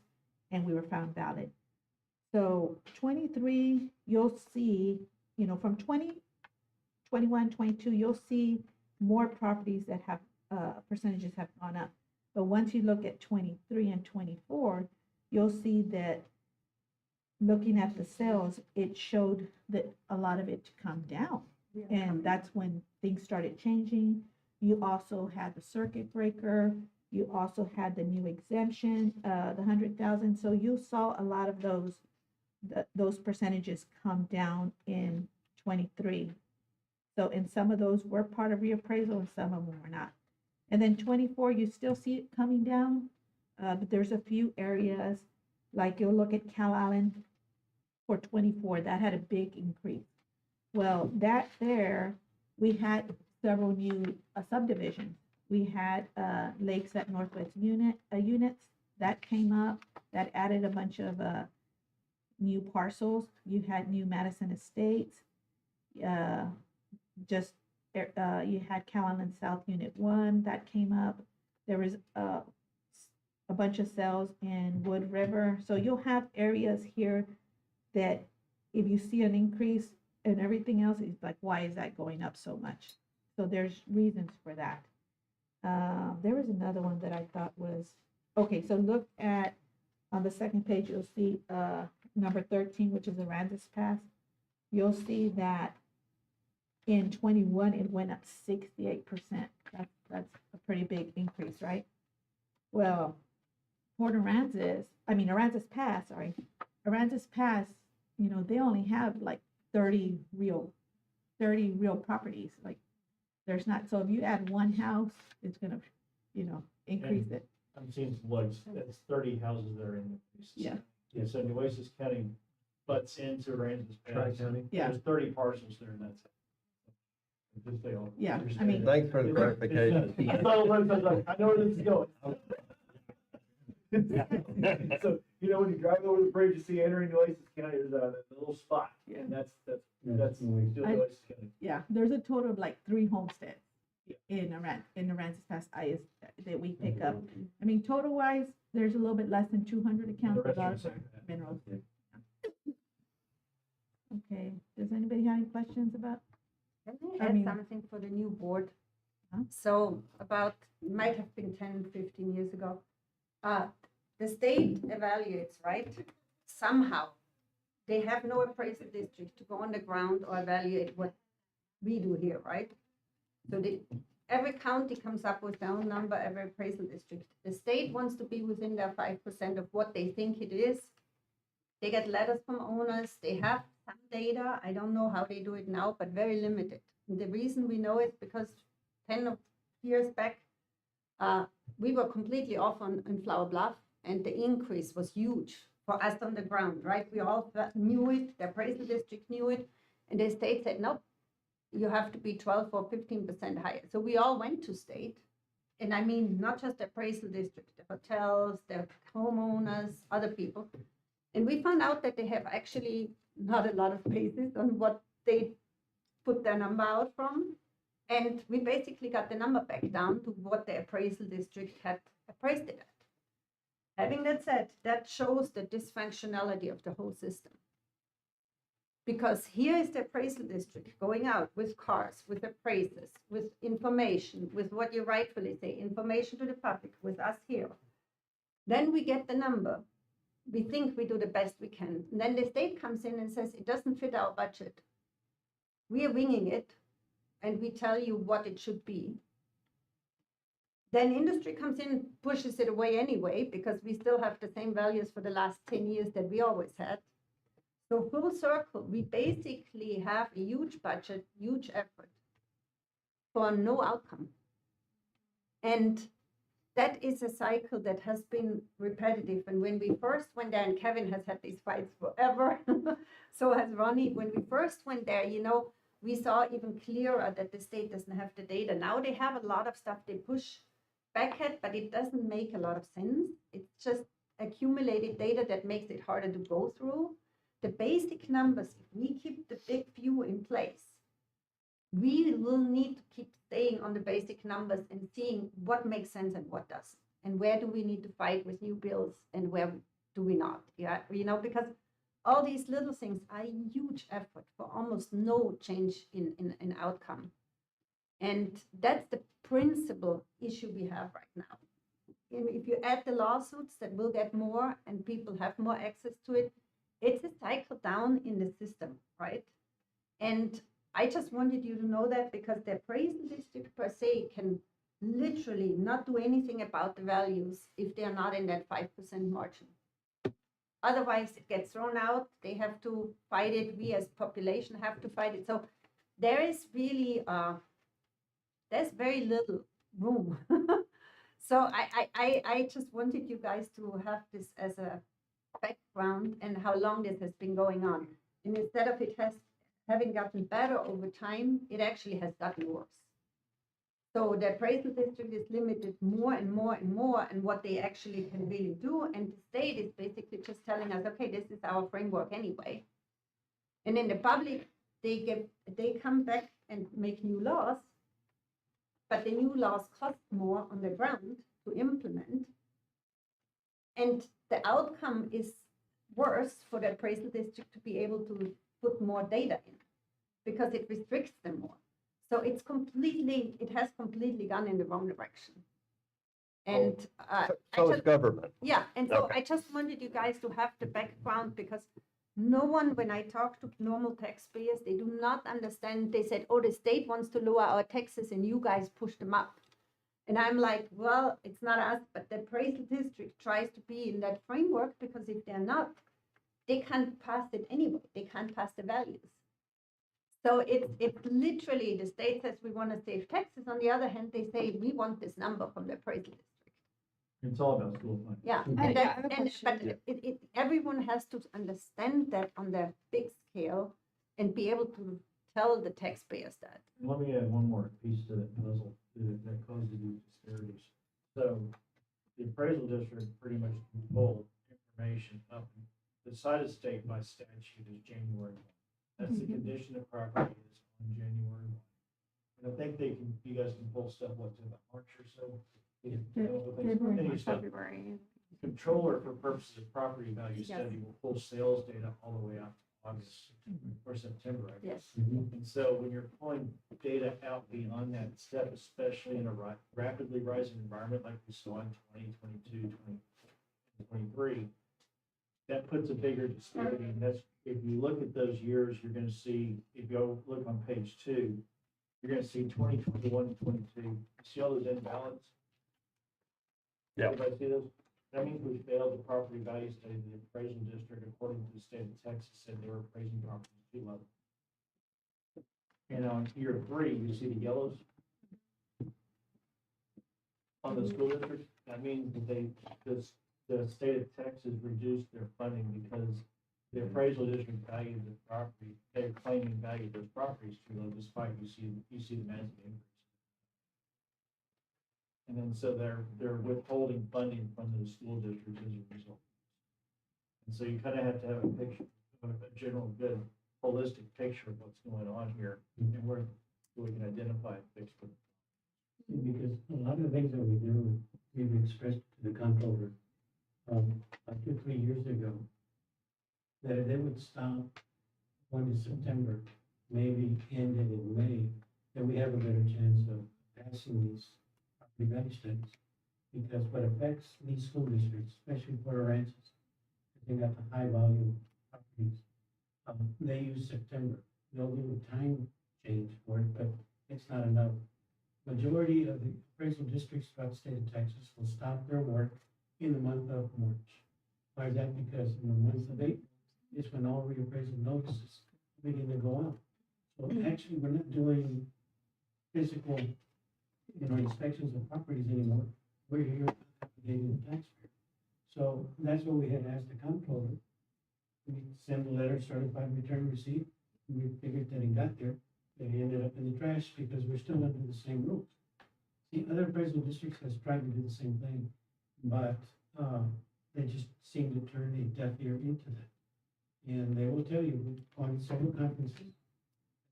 and we were found valid. So 23, you'll see, from 20, 21, 22, you'll see more properties that have percentages have gone up. But once you look at 23 and 24, you'll see that looking at the sales, it showed that a lot of it to come down. And that's when things started changing. You also had the circuit breaker. You also had the new exemption, the 100,000. So you saw a lot of those percentages come down in 23. So, and some of those were part of reappraisal and some of them were not. And then 24, you still see it coming down, but there's a few areas, like you'll look at Cal Allen for 24, that had a big increase. Well, there, we had several new subdivisions. We had Lakes at Northwest units, that came up, that added a bunch of new parcels. You had New Madison Estates, you had Cal Allen South Unit 1 that came up. There was a bunch of sales in Wood River. So you'll have areas here that if you see an increase and everything else, it's like, why is that going up so much? So there's reasons for that. There was another one that I thought was, okay, so look at, on the second page, you'll see number 13, which is Aransas Pass. You'll see that in 21, it went up 68%. That's a pretty big increase, right? Well, Aransas Pass, they only have like 30 real properties. Like there's not, so if you add one house, it's gonna, increase it. I'm seeing some looks, that's 30 houses that are in Nueces. Yeah. Yeah, so Nueces County butts into Aransas Pass. Tri-county. Yeah. There's 30 parcels there, and that's it. Just they all Yeah, I understand mean- it. Thanks for the clarification. I know where this is going. So, when you drive over the bridge, you see entering Nueces County, there's a little spot, Yeah. and that's still Nueces County. Yeah, there's a total of like 3 homesteads in Aransas Pass that we pick up. I mean, total wise, there's a little bit less than 200 accounts The rest of are our the same. minerals. Okay, does anybody have any questions about? Can I I add mean- something for the new board? Huh? So might have been 10, 15 years ago. The state evaluates, right? Somehow, they have no appraisal district to go on the ground or evaluate what we do here, right? So every county comes up with their own number, every appraisal district. The state wants to be within their 5% of what they think it is. They get letters from owners, they have some data, I don't know how they do it now, but very limited. And the reason we know it because 10 years back, we were completely off in Flower Bluff, and the increase was huge for us on the ground, right? We all knew it, the appraisal district knew it, and the state said, nope, you have to be 12 or 15% higher. So we all went to state, and I mean, not just the appraisal district, the hotels, the homeowners, other people. And we found out that they have actually not a lot of basis on what they put their number out from. And we basically got the number back down to what the appraisal district had appraised it at. Having that said, that shows the dysfunctionality of the whole system. Because here is the appraisal district going out with cars, with appraisers, with information, with what you rightfully say, information to the public, with us here. Then we get the number. We think we do the best we can. And then the state comes in and says, it doesn't fit our budget. We are winging it, and we tell you what it should be. Then industry comes in, pushes it away anyway, because we still have the same values for the last 10 years that we always had. So full circle, we basically have a huge budget, huge effort for no outcome. And that is a cycle that has been repetitive. And when we first went there, and Kevin has had these fights forever, so has Ronnie, when we first went there, you know, we saw even clearer that the state doesn't have the data. Now they have a lot of stuff they push back at, but it doesn't make a lot of sense. It's just accumulated data that makes it harder to go through. The basic numbers, if we keep the big view in place, we will need to keep staying on the basic numbers and seeing what makes sense and what doesn't, and where do we need to fight with new bills and where do we not. Yeah, you know, because all these little things are a huge effort for almost no change in outcome. And that's the principal issue we have right now. And if you add the lawsuits that will get more and people have more access to it, it's a cycle down in the system, right? And I just wanted you to know that, because the appraisal district per se can literally not do anything about the values if they're not in that 5% margin. Otherwise, it gets thrown out. They have to fight it. We as population have to fight it. So there is really, there's very little room. So I just wanted you guys to have this as a background and how long this has been going on. And instead of it having gotten better over time, it actually has gotten worse. So the appraisal district is limited more and more and more in what they actually can really do. And the state is basically just telling us, okay, this is our framework anyway. And in the public, they come back and make new laws, but the new laws cost more on the ground to implement. And the outcome is worse for the appraisal district to be able to put more data in, because it restricts them more. So it has completely gone in the wrong direction. And So it's government. yeah, and so Okay. I just wanted you guys to have the background, because no one, when I talk to normal taxpayers, they do not understand. They said, oh, the state wants to lower our taxes and you guys push them up. And I'm like, well, it's not us, but the appraisal district tries to be in that framework, because if they're not, they can't pass it anyway. They can't pass the values. So it's literally, the state says we want to save taxes. On the other hand, they say we want this number from the appraisal district. It's all about school funding. Yeah, Yeah, and I that, have a and question. but everyone has to understand that on the big scale and be able to tell the taxpayers that. Let me add one more piece to that puzzle that causes these disparities. So the appraisal district pretty much can pull information up. The side of state by statute is January 1. That's the condition of property is on January 1. And I think you guys can pull stuff, what, to about March or so? Any stuff. February. Controller, for purposes of property value study, will pull sales data all the way out to August or September, I guess. Yes. And so when you're pulling data out beyond that step, especially in a rapidly rising environment like we saw in 2022, 2023, that puts a bigger disparity. And that's, if you look at those years, you're going to see, if you go look on page 2, you're going to see 2021, 22. See all those imbalance? Yeah. Everybody see those? That means we failed the property value study. The appraisal district, according to the state of Texas, said they were appraising properties too low. And on year 3, you see the yellows on the school districts. That means that the state of Texas reduced their funding because the appraisal district valued the property. They're claiming valued those properties too low, despite you see the massive increase. And then so they're withholding funding from the school districts as a result. And so you kind of have to have a picture of a general good holistic picture of what's going on here and where we can identify and fix it. Because a lot of the things that we do, we've expressed to the comptroller, like 2, 3 years ago, that if they would stop one in September, maybe ended in May, then we have a better chance of passing these property value studies. Because what affects these school districts, especially Puerto Ranches, they got the high volume properties, they use September. They'll do a time change for it, but it's not enough. Majority of the appraisal districts throughout the state of Texas will stop their work in the month of March. Why is that? Because in the month of April is when all reappraisal notices begin to go out. So actually, we're not doing physical, inspections of properties anymore. We're here obligating the taxpayer. So that's what we had asked the comptroller. We send a letter, certified return receipt. We figured that it got there. They ended up in the trash because we're still under the same rules. See, other appraisal districts has tried to do the same thing, but they just seem to turn a deaf ear into that. And they will tell you, we've gone to several conferences.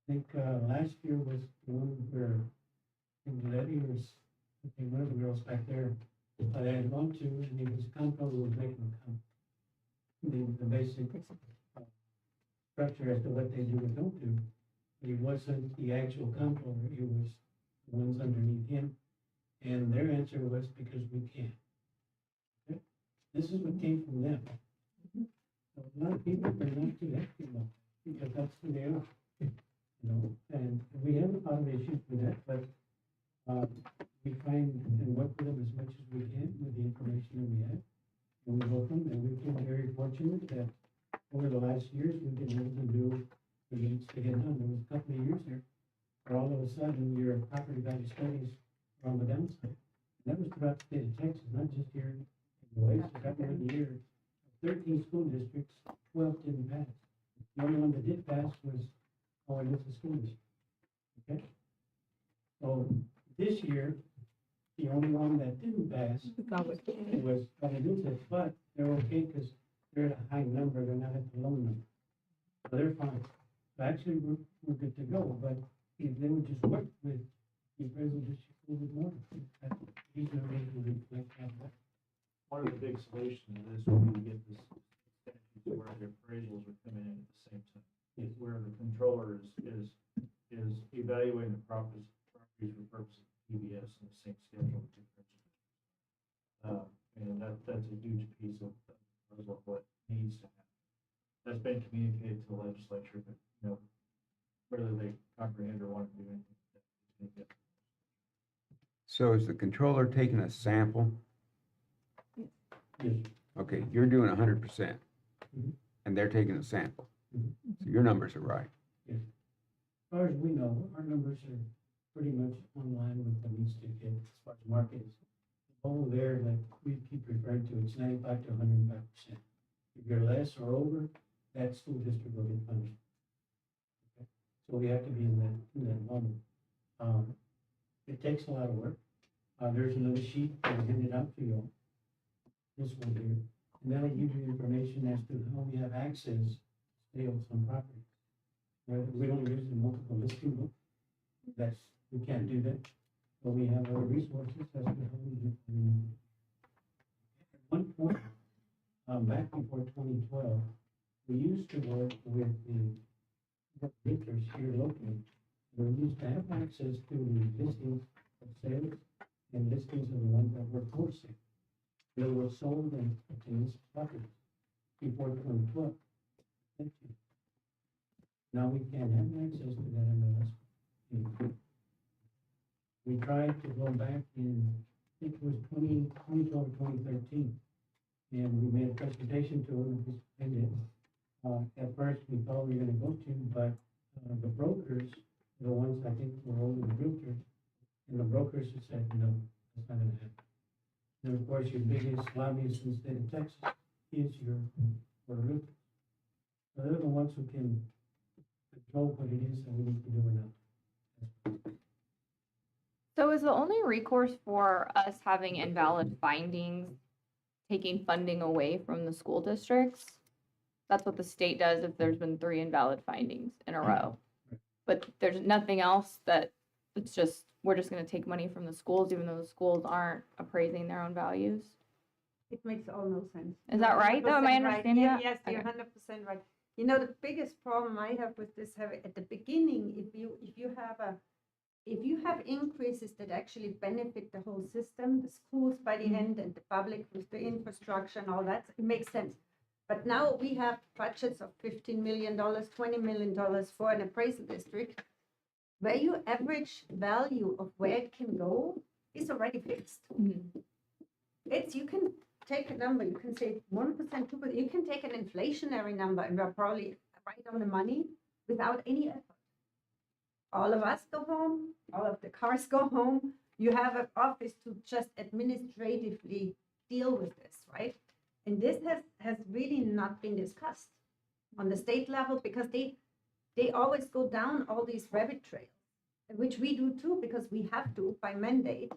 I think last year was the one where Letty was, I think one of the girls back there, I had gone to, and it was a comptroller who was making the basic structure as to what they do and don't do. It wasn't the actual comptroller, it was the ones underneath him. And their answer was because we can't. Okay? This is what came from them. So a lot of people are not too happy about it because that's who they are. And we have a lot of issues with that, but we try and work with them as much as we can with the information that we have. And we go from there. We've been very fortunate that over the last years, we've been able to do what needs to get done. There was a couple of years there where all of a sudden your property value studies are on the downside. And that was throughout the state of Texas, not just here in Nueces. That one year, 13 school districts, 12 didn't pass. The only one that did pass was our Nueces school district. Okay? So this year, the only one that didn't pass was Nueces, but they're okay because they're at a high number, they're not at the low number. So they're fine. So actually, we're good to go, but if they would just work with the appraisal district a little bit more, these numbers will reflect that. One of the big solutions to this would be to get this statute where the appraisals are coming in at the same time. It's where the controller is evaluating the properties for purposes of PBS in the same schedule. And that's a huge piece of what needs to happen. That's been communicated to the legislature, but whether they comprehend or want to do anything. So is the controller taking a sample? Yes. Okay, you're doing 100%, Mhm. and they're taking a sample. Mhm. So your numbers are right. As far as we know, our numbers are pretty much online with what needs to get as far as market is. The goal there, like we keep referring to, it's 95 to 105%. If you're less or over, that school district will get punished. Okay? So we have to be in that moment. It takes a lot of work. There's another sheet that I handed out to you all. This one here. And that'll give you information as to how we have access to sales on property. We don't use the multiple listing book. We can't do that. But we have other resources as to how we do it. At one point, back before 2012, we used to work with the realtors here locally. We used to have access to the listings of sales and listings of the ones that were for sale. They were sold and obtained properties before 2012. Thank you. Now we can't have access to that MLS. We tried to go back in, I think it was 2012 or 2013, and we made a presentation to them, and at first we thought we were gonna go to, but the brokers, the ones I think were older than realtors, and the brokers have said, no, that's not gonna happen. And of course, your biggest lobbyist in the state of Texas is your realtor. So they're the ones who can control what it is that we need to do or not. So is the only recourse for us having invalid findings taking funding away from the school districts? That's what the state does if there's been 3 invalid findings in a row. Right. But there's nothing else that, it's just, we're just gonna take money from the schools, even though the schools aren't appraising their own values. It makes all no sense. Is that right, though? Am I 100% right. understanding Yeah, that? yes, you're Okay. 100% right. You know, the biggest problem I have with this, at the beginning, if you have increases that actually benefit the whole system, the schools by the end and the public with the infrastructure and all that, it makes sense. But now we have budgets of $15 million, $20 million for an appraisal district, where your average value of where it can go is already fixed. Mhm. You can take a number, you can say 1%, 2%, you can take an inflationary number and we're probably right on the money without any effort. All of us go home, all of the cars go home, you have an office to just administratively deal with this, right? And this has really not been discussed on the state level because they always go down all these rabbit trails, which we do too, because we have to by mandate,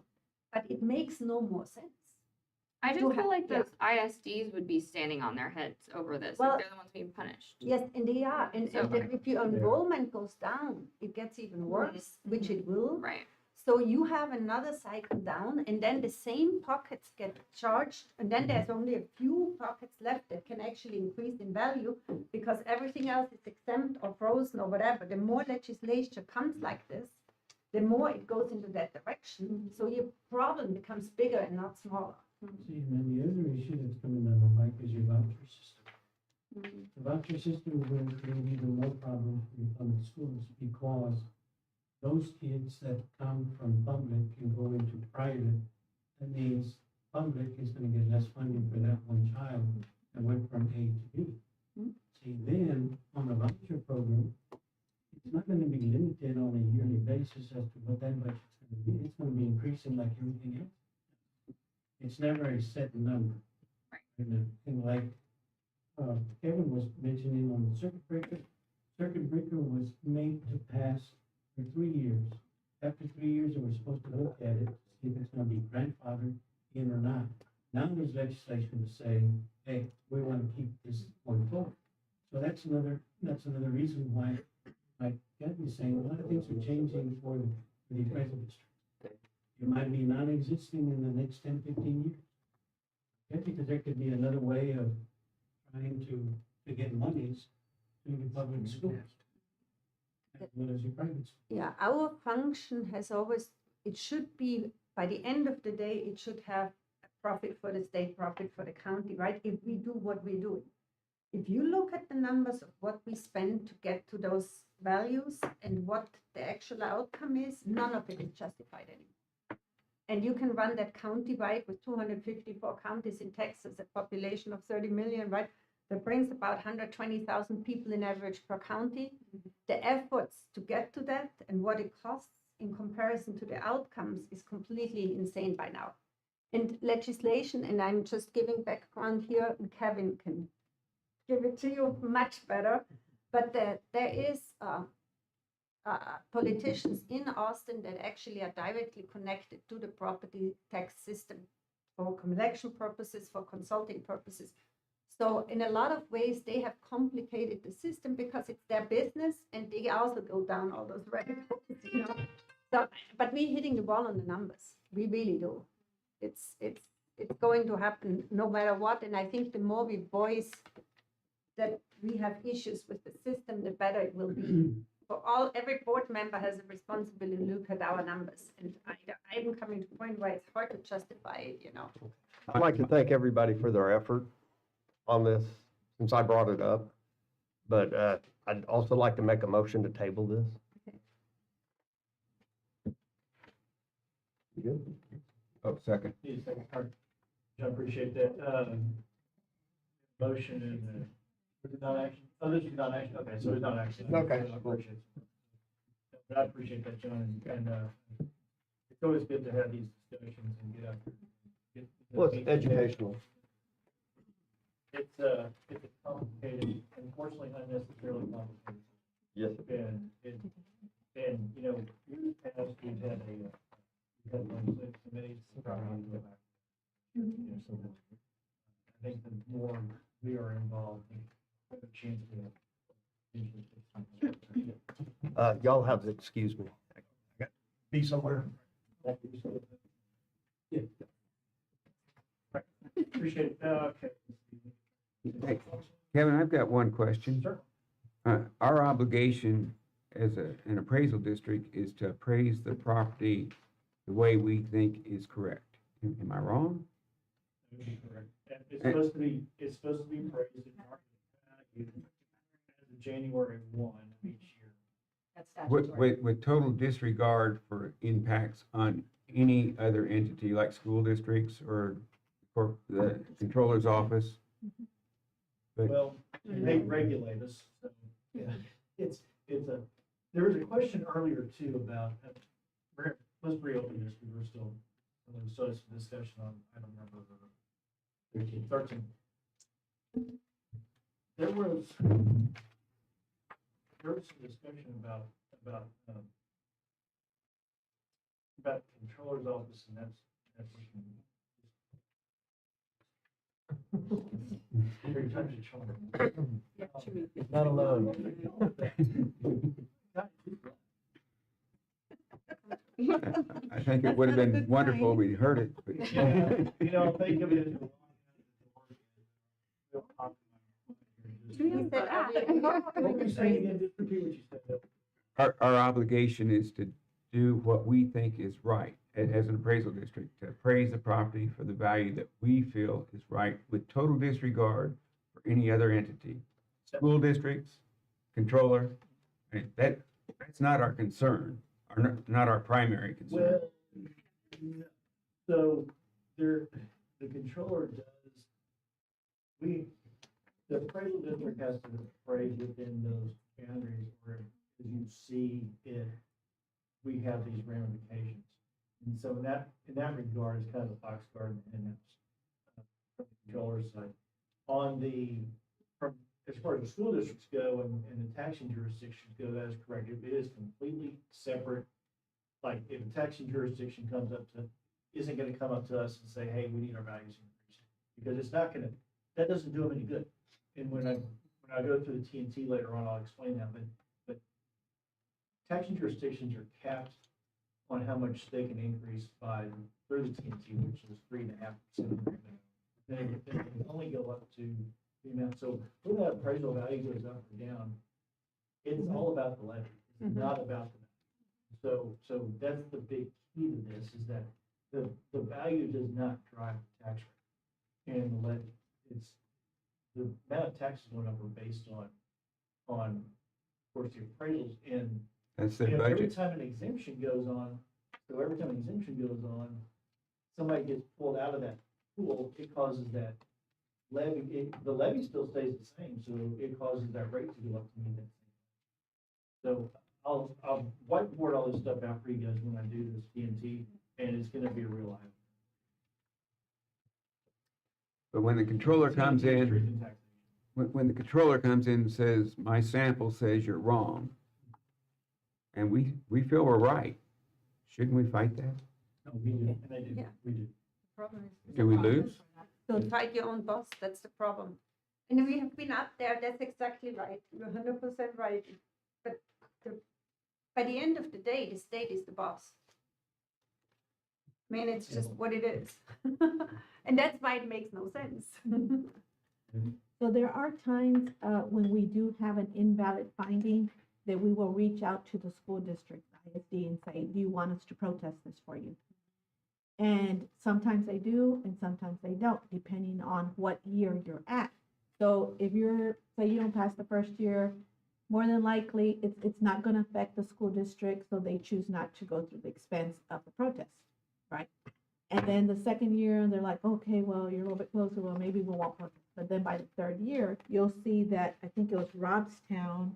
but it makes no more sense. I To just ha- feel like yeah. those ISDs would be standing on their heads over this, Well, like they're the ones being punished. Yes, and they are, and So- then if your enrollment goes down, it gets even worse, which it will. Right. So you have another cycle down, and then the same pockets get charged, and then there's only a few pockets left that can actually increase in value because everything else is exempt or frozen or whatever. The more legislation comes like this, the more it goes into that direction. So your problem becomes bigger and not smaller. See, and then the other issue that's coming down the pike is your voucher system. The voucher system is going to create even more problems for your public schools because those kids that come from public can go into private. That means public is going to get less funding for that one child that went from A to B. See, then on the voucher program, it's not going to be limited on a yearly basis as to what that budget's going to be. It's going to be increasing like everything else. It's never a set number. And like Kevin was mentioning on the circuit breaker was made to pass for 3 years. After 3 years, they were supposed to look at it, see if it's gonna be grandfathered in or not. Now there's legislation to say, hey, we want to keep this going forward. So that's another reason why, like Kevin was saying, a lot of things are changing for the appraisal district. It might be non-existing in the next 10, 15 years. Yeah, because there could be another way of trying to get monies to the public schools. As well as your private schools. Yeah, our function has always, it should be, by the end of the day, it should have a profit for the state, profit for the county, right? If we do what we're doing. If you look at the numbers of what we spend to get to those values and what the actual outcome is, none of it is justified anymore. And you can run that county-wide with 254 counties in Texas, a population of 30 million, right? That brings about 120,000 people in average per county. The efforts to get to that and what it costs in comparison to the outcomes is completely insane by now. And legislation, and I'm just giving background here, and Kevin can give it to you much better, but there is politicians in Austin that actually are directly connected to the property tax system for collection purposes, for consulting purposes. So in a lot of ways, they have complicated the system because it's their business and they also go down all those rabbit holes, you know. So, but we're hitting the ball on the numbers. We really do. It's going to happen no matter what. And I think the more we voice that we have issues with the system, the better it will be. For every board member has a responsibility to look at our numbers. And I'm coming to a point where it's hard to justify it, you know. I'd like to thank everybody for their effort on this, since I brought it up. But I'd also like to make a motion to table this. Good. Oh, second. Need a second part. I appreciate that. Motion and, was it not action? Oh, this is not action. Okay, so it's not action. Okay. I appreciate it. But I appreciate that, John, and it's always good to have these discussions and get out there. Well, it's educational. It's a complicated, unfortunately unnecessarily complicated. Yes. And, you know, years past, we've had legislative committees, probably need to go back. You know, so that I think the more we are involved, the have a chance to. Y'all have to excuse me. I got to be somewhere. Appreciate it. Okay. Hey, Kevin, I've got one question. Sure. Our obligation as an appraisal district is to appraise the property the way we think is correct. Am I wrong? That would be correct. It's supposed to be appraised and valued as of January 1 of each year. That's With, statutory. with total disregard for impacts on any other entity like school districts or the controller's office. But Well, they regulate us, so, yeah, it's there was a question earlier too about, let's reopen this, because we're still, there was some discussion on, I don't remember, 13. There was some discussion about the controller's office, and that's. Every time you charm. Not alone. I think it would have been wonderful if we heard it. But You know, think of it as. You said, What were you saying again? Just repeat what you said. our obligation is to do what we think is right as an appraisal district, to appraise the property for the value that we feel is right with total disregard for any other entity. School districts, controller, that's not our concern, not our primary concern. Well, so the controller does, the appraisal district has to appraise within those boundaries where, as you see it, we have these ramifications. And so in that regard, it's kind of a fox garden, and that's from the controller's side. As far as the school districts go and the taxing jurisdictions go, that is correct. It is completely separate. Like if a taxing jurisdiction isn't gonna come up to us and say, hey, we need our values increased. Because it's not gonna, that doesn't do them any good. And when I go through the TNT later on, I'll explain that, but taxing jurisdictions are capped on how much they can increase by through the TNT, which is 3.5%. Then it can only go up to the amount. So whether that appraisal value goes up or down, it's all about the levy. It's not about the. So that's the big key to this, is that the value does not drive the tax rate. And the levy, it's the amount of taxes went up are based on, of course, the appraisals and That's the every budget. time an exemption goes on, somebody gets pulled out of that pool, it causes that levy, the levy still stays the same, so it causes that rate to go up to mean that. So I'll whiteboard all this stuff out for you guys when I do this TNT, and it's gonna be a real eye. But when the controller comes in, when the controller comes in and says, my sample says you're wrong, and we feel we're right, shouldn't we fight that? No, we do, and they do, Yeah. we do. Problem is. Do we lose? Don't fight your own boss, that's the problem. And we have been up there, that's exactly right, you're 100% right. But by the end of the day, the state is the boss. I mean, it's just what it is. And that's why it makes no sense. So there are times when we do have an invalid finding that we will reach out to the school district, ISD, and say, do you want us to protest this for you? And sometimes they do, and sometimes they don't, depending on what year you're at. So if you're, say you don't pass the first year, more than likely, it's not going to affect the school district, so they choose not to go through the expense of the protest, right? And then the second year, they're like, okay, well, you're a little bit closer, well, maybe we won't protest. But then by the third year, you'll see that, I think it was Robstown,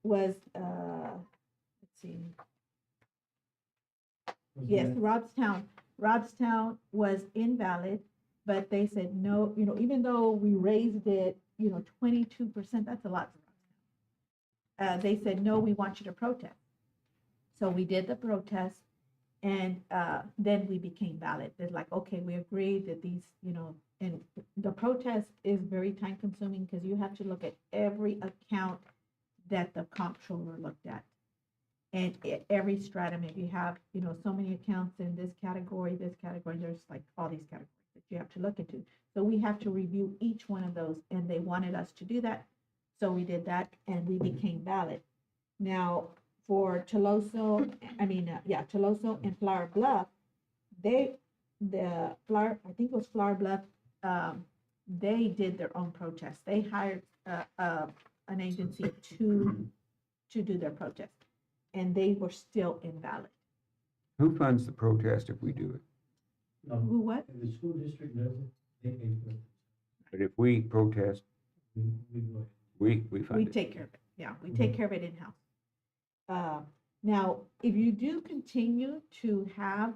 was, let's see. Yes, Robstown was invalid, but they said no, even though we raised it, 22%, that's a lot for Robstown. They said, no, we want you to protest. So we did the protest, And then we became valid. They're like, okay, we agreed that these, and the protest is very time consuming because you have to look at every account that the comptroller looked at. And every stratum, if you have, so many accounts in this category, there's like all these categories that you have to look into. So we have to review each one of those, and they wanted us to do that. So we did that, and we became valid. Now, for Toloso and Flower Bluff, I think it was Flower Bluff, they did their own protest. They hired an agency to do their protest, and they were still invalid. Who funds the protest if we do it? Who, what? If the school district does it, they pay for it. But if we protest, We go ahead. we We fund it. take care of it. Yeah, we take care of it in-house. Now, if you do continue to have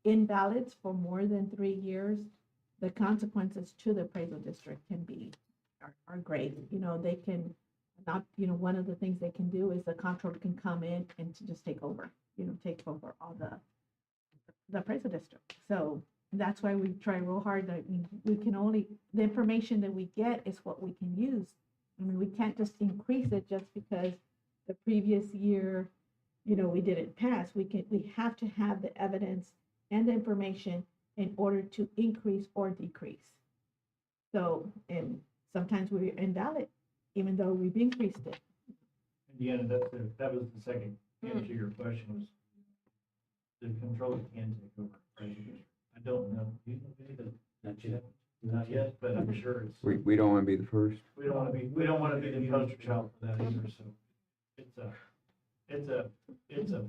invalids for more than 3 years, the consequences to the appraisal district are grave. They can not, one of the things they can do is the comptroller can come in and to just take over all the appraisal district. So that's why we try real hard. I mean, the information that we get is what we can use. I mean, we can't just increase it just because the previous year, we didn't pass. We have to have the evidence and the information in order to increase or decrease. So, and sometimes we're invalid, even though we've increased it. Indiana, that was the second answer to your question was the controller can take over. I don't know. Do you know if anybody- Not yet. Not yet, but I'm sure it's. We don't want to be the first. We don't want to be the poster child for that either, so it's a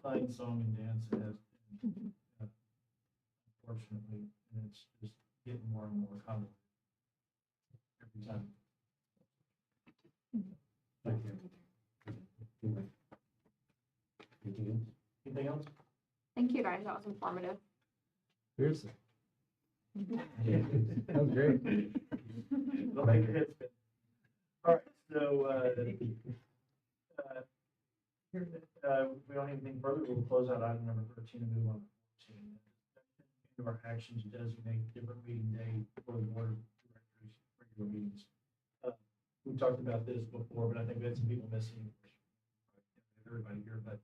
fine song and dance it has been, unfortunately, and it's just getting more and more common every time. Thank you. Anything else? Anything else? Thank you guys, that was informative. Seriously. That was great. Well, make your head spin. All right, so, if we don't have anything further, we'll close out item number 13 and move on to 14. Into our actions to designate different meeting day for the board of directors, regular meetings. We talked about this before, but I think we had some people missing. Everybody here, but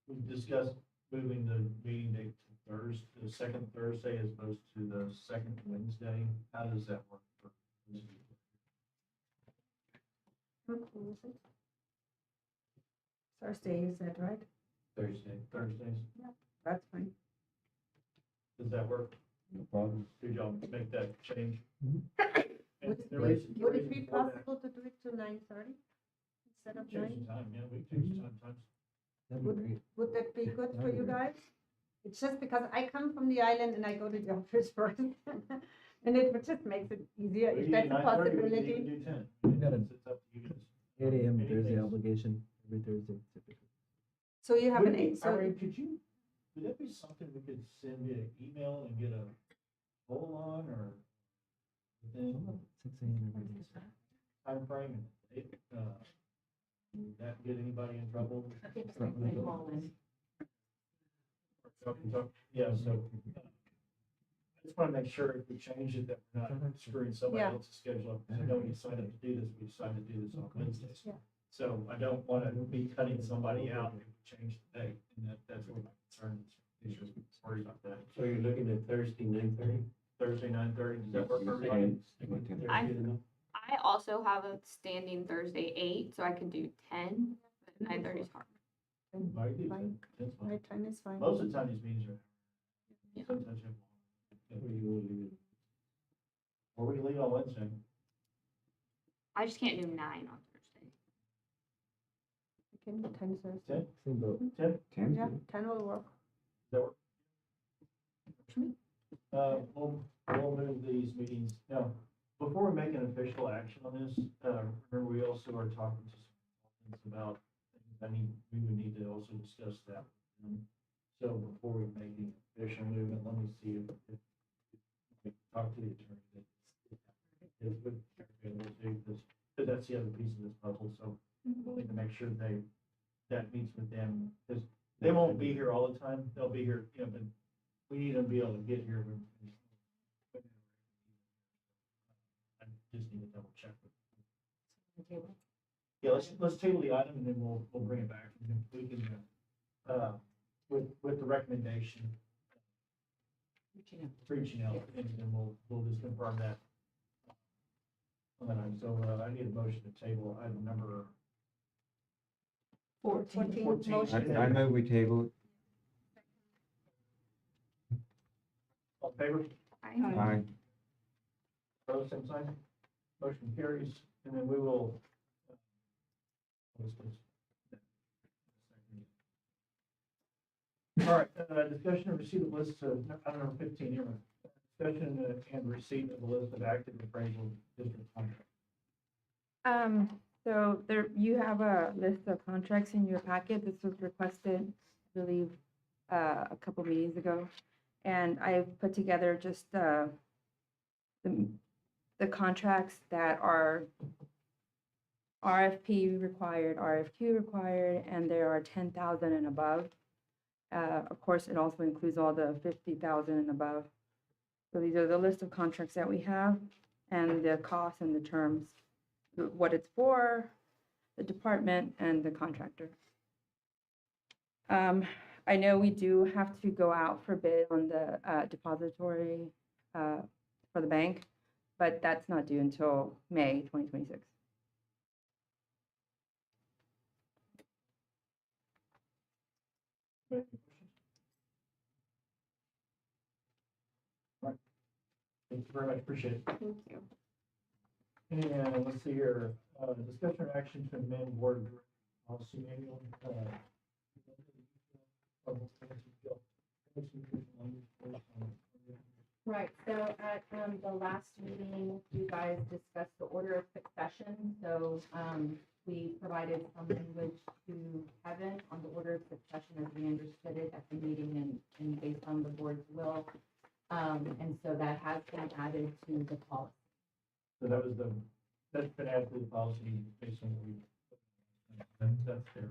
we discussed moving the meeting date to Thursday, the second Thursday as opposed to the second Wednesday. How does that work for those of you? Thursday, you said, right? Thursdays? That's fine. Does that work? No problem. Did y'all make that change? Would The reason- the would it reason be for that- possible to do it to 9:30 instead of Change 9? the time, yeah, we change the times. That'd be great. Would that be good for you guys? It's just because I come from the island and I go to the office first. And it just makes it easier We if can that's do a 9:30, we can possibility. even do 10. We got a It's up to you guys. 8 a.m. Thursday Anything- obligation every Thursday typically. So you have Would an it be- 8, so Irene, would that be something we could send via email and get a poll on or within 6 a.m. every day. time frame? Would that get anybody in trouble? It's not really good. Yeah, so I just want to make sure if we change it that we're not screwing somebody Yeah. else's schedule up. I know we decided to do this, we decided to do this on Wednesdays. Yeah. So I don't want to be cutting somebody out if we change the date, and that's what my concern is. Just worried about that. So you're looking at Thursday, 9:30? Thursday, 9:30, does that work for everybody? I also have a standing Thursday 8, so I could do 10, but 9:30 is hard. Why do you do Fine. that? That's fine. My time is fine. Most of the time, these meetings are. Yeah. Sometimes you have. Or you will leave it? Or we can leave on Wednesday. I just can't do 9 on Thursday. Okay, 10 Thursday. 10, Same boat. 10, 10? Yeah, 10 will work. does that work? We'll move these meetings, now, before we make an official action on this, remember, we also are talking to some consultants about things we would need to also discuss that. with them. So before we make the official movement, let me see if we talk to the attorney. Because that's the other piece of this puzzle, so we'll need to make sure that meets with them time, they'll be here, you know, but we need them to be able to get here. I just need to double check. Yeah, let's table the item and then we'll bring it back and then we can, with the recommendation, reaching out, and then we'll just confirm that. On that item. So, I need a motion to table item number 14. Motion. I know we table it. All in favor? Aye. Opposed, same sign. Motion carries, and then we will. All right, discussion and receipt of lists of, item number 15 here. Discussion and receipt of a list of active appraisal district contracts. So there, you have a list of contracts in your packet. This was requested, I believe, a couple meetings ago. And I've put together just the contracts that are RFP required, RFQ required, and there are 10,000 and above. Of course, it also includes all the 50,000 and above. So these are the list of contracts that we have and the costs and the terms, what it's for, the department, and the contractor. I know we do have to go out for bid on the depository for the bank, but that's not due until May 2026. Any questions? All right. Thank you very much, appreciate it. Thank you. And let's see here, discussion or action to amend board director policy manual. Right, so at the last meeting, you guys discussed the order of succession, so we provided some language to Kevin on the order of succession as we understood it at the meeting and based on the board's will. And so that has been added to the policy. So that's been added to the policy based on what we, that's there.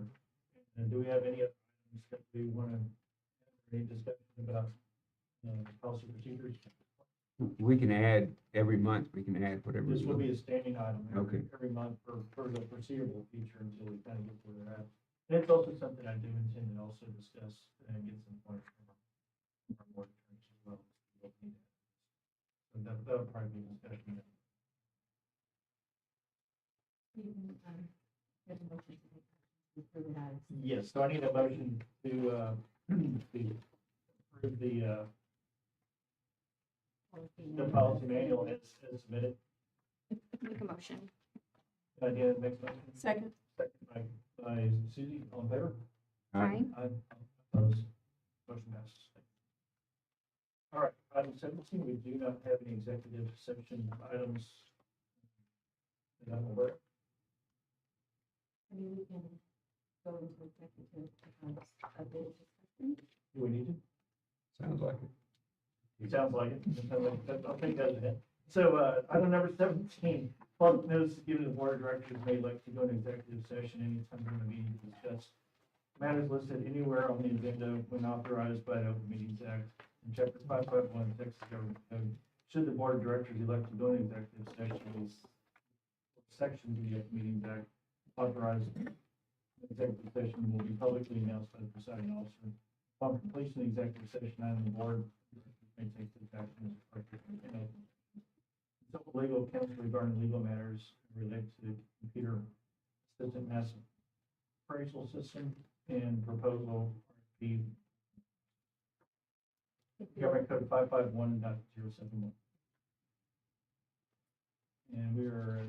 And do we have any other items that we want to, any discussion about policy procedures? We can add, every month, we can add whatever. This will be a standing item Okay. every month for the foreseeable future until we kind of get where they're at. And it's also something I do intend to also discuss and get some points from our board attorneys as well. So that'll probably be a discussion. You can, get a motion to take action to approve it as. Yes, so I need a motion to approve the policy manual as submitted. Make a motion. Idea that makes motion. Second. Second by Susie, all in favor? Aye. Aye. Opposed? Motion passes. All right, item 17, we do not have any executive session items that I'm aware of. I mean, we can go into executive a bit discussion. Do we need to? Sounds like it. It sounds like it. I'll take that as a hint. So, item number 17, public notice given to the board of directors may like to go into executive session anytime during the meeting to discuss matters listed anywhere on the agenda when authorized by the Open Meetings Act and Chapter 551 Texas Government Code. Should the board of directors elect to go into executive session, these sections of the Open Meetings Act authorized executive session will be publicly announced by the presiding officer. Upon completion of the executive session, item the board may take such action as appropriate. So legal counsel regarding legal matters related to computer assistant mass appraisal system and proposal RFP Government Code 551.071. And we are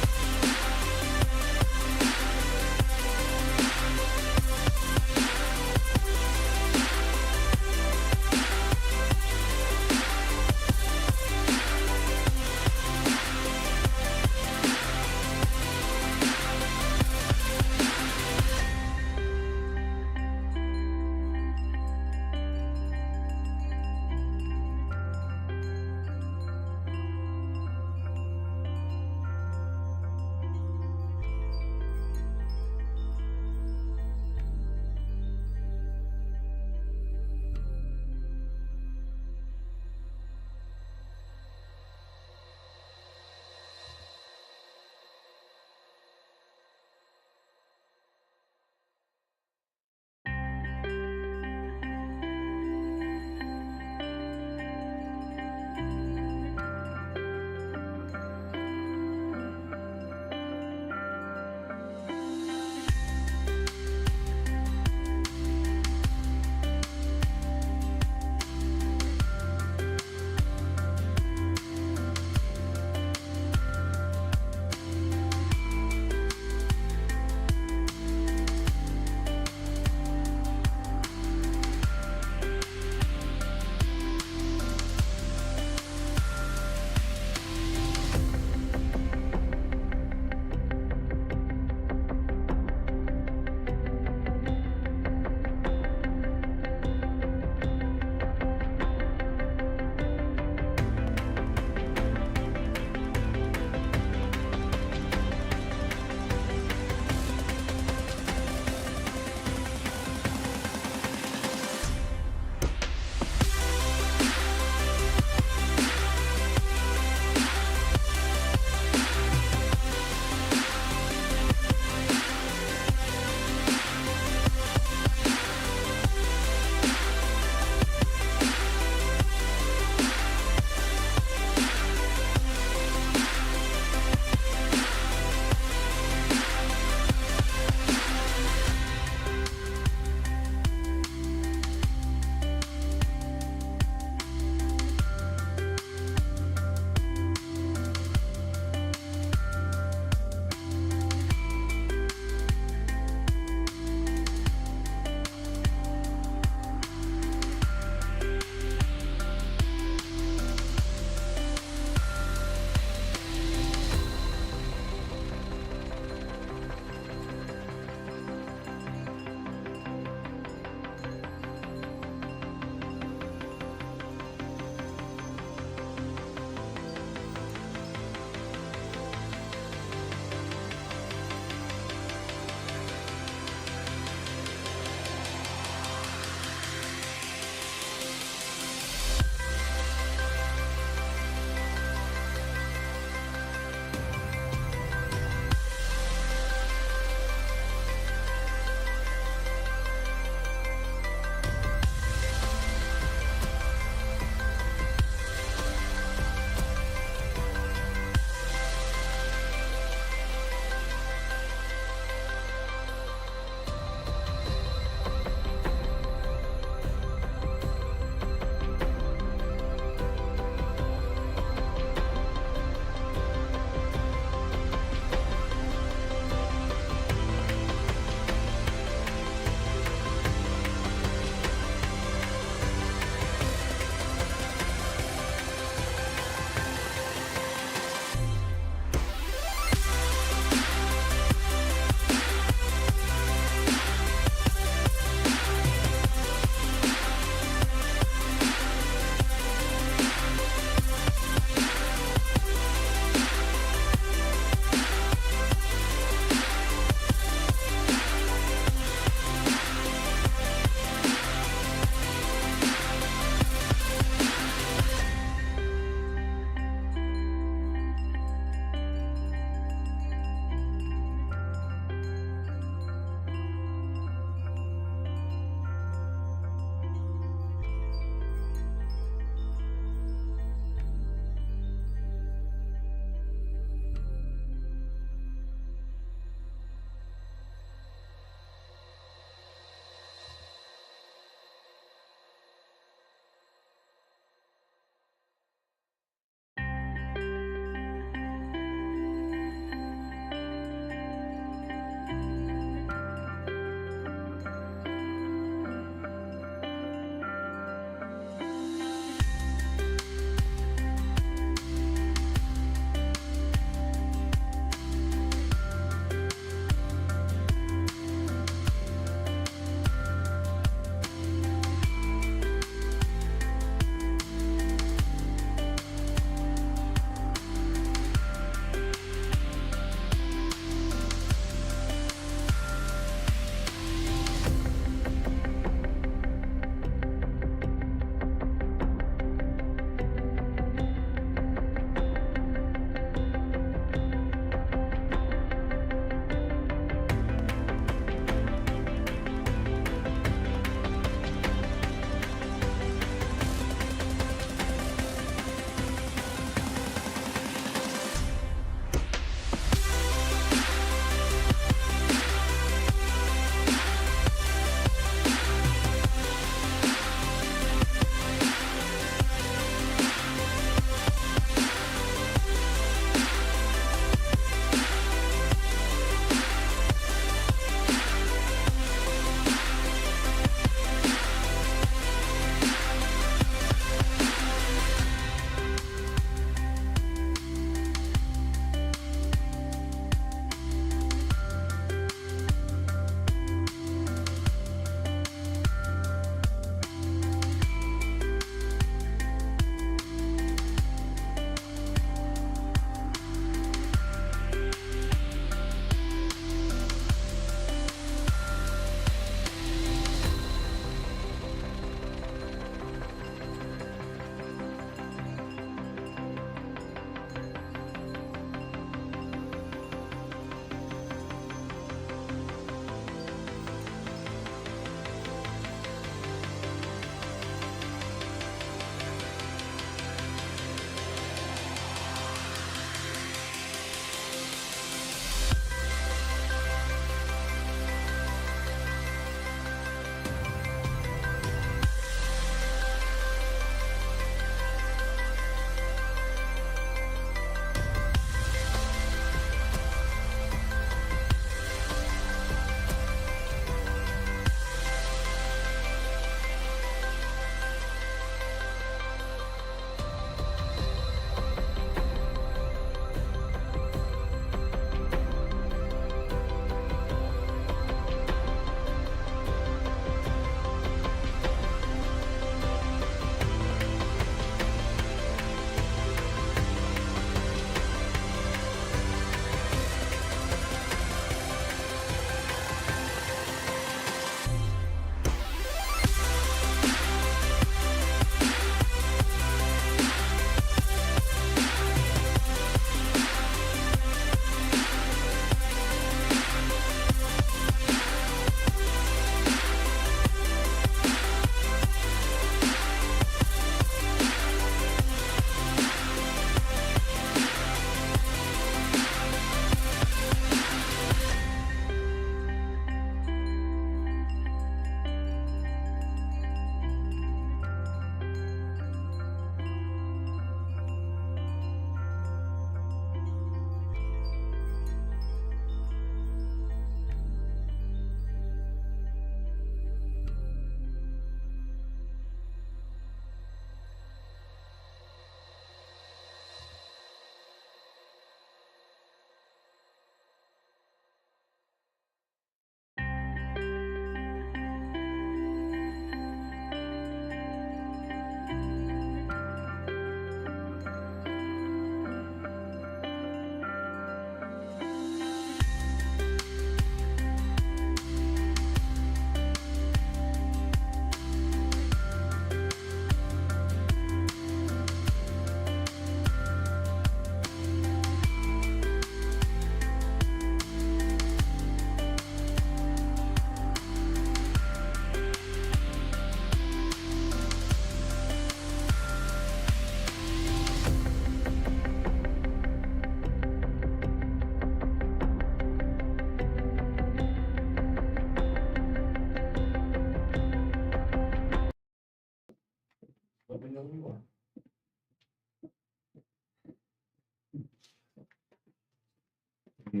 All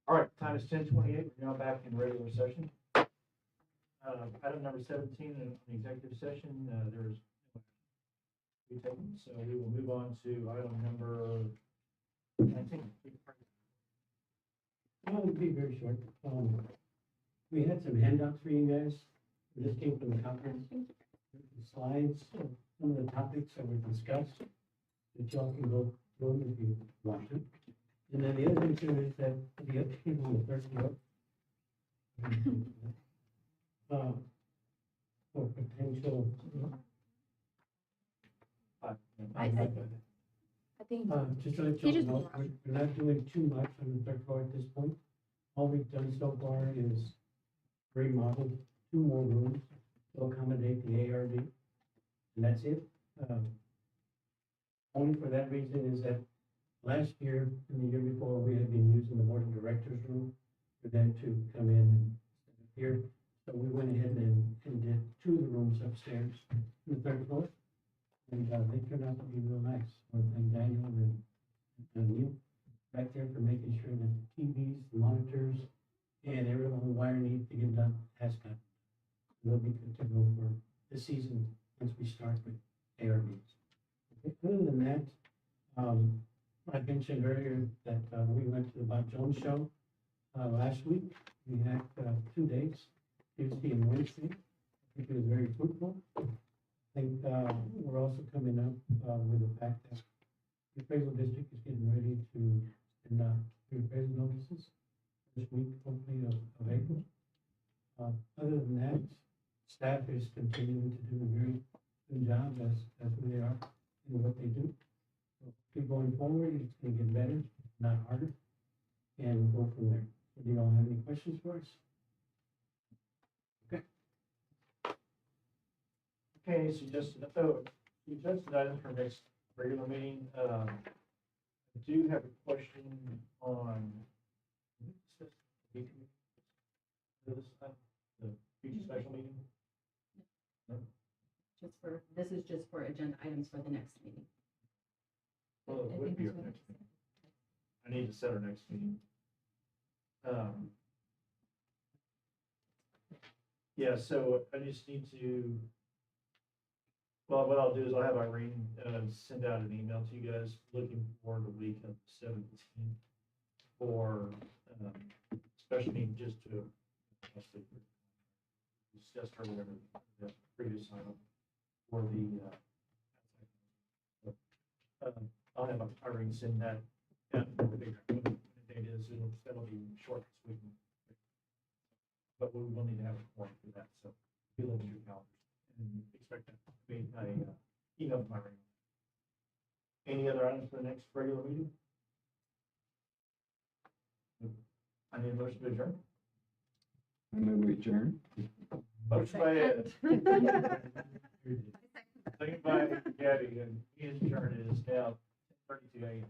right, time is 10:28. We're now back in regular session. Item number 17, in the executive session, there's we take, so we will move on to item number 19. It'll be very short. We had some handouts for you guys. This came from the conference. The slides, some of the topics that were discussed, that y'all can go through if you want to. And then the other thing too is that the other people on the third floor. For potential. I think Just to let He y'all just know, we're not doing too much on the third floor at this point. All we've done so far is remodeled 2 more rooms to accommodate the ARD. And that's it. Only for that reason is that last year and the year before, we had been using the board of directors room for them to come in and here. So we went ahead and did 2 of the rooms upstairs on the third floor. And they turned out to be real nice. I want to thank Daniel and you back there for making sure that the TVs, the monitors, and every little wire needs to get done has got. They'll be good to go for the season once we start with ARBs. Okay, other than that, I mentioned earlier that we went to the Bob Jones show last week. We had 2 days, Tuesday and Wednesday. I think it was very fruitful. I think we're also coming up with the fact that the appraisal district is getting ready to send out appraisal notices this week, hopefully of April. Other than that, staff is continuing to do a very good job as who they are and what they do. So keep going forward, it's gonna get better, not harder, and we'll go from there. So do y'all have any questions for us? Okay, suggested items for next regular meeting. I do have a question on the future special meeting. This is just for agenda items for the next meeting. Well, it I would think be that's our what next it meeting. I need to set our next meeting. Yeah, so I just need to, well, what I'll do is I'll have Irene send out an email to you guys looking for the week of the 17th for special meeting, just to discuss or whatever the previous item for the I'll have Irene send that when the date is. That'll be short this week. But we will need to have a form for that, so be looking at your calendars and expect that to be a email from Irene. Any other items for the next regular meeting? I need a motion to adjourn. I move we adjourn. Motion by Ed. Second by Gabby, and his turn is now 32 a.m.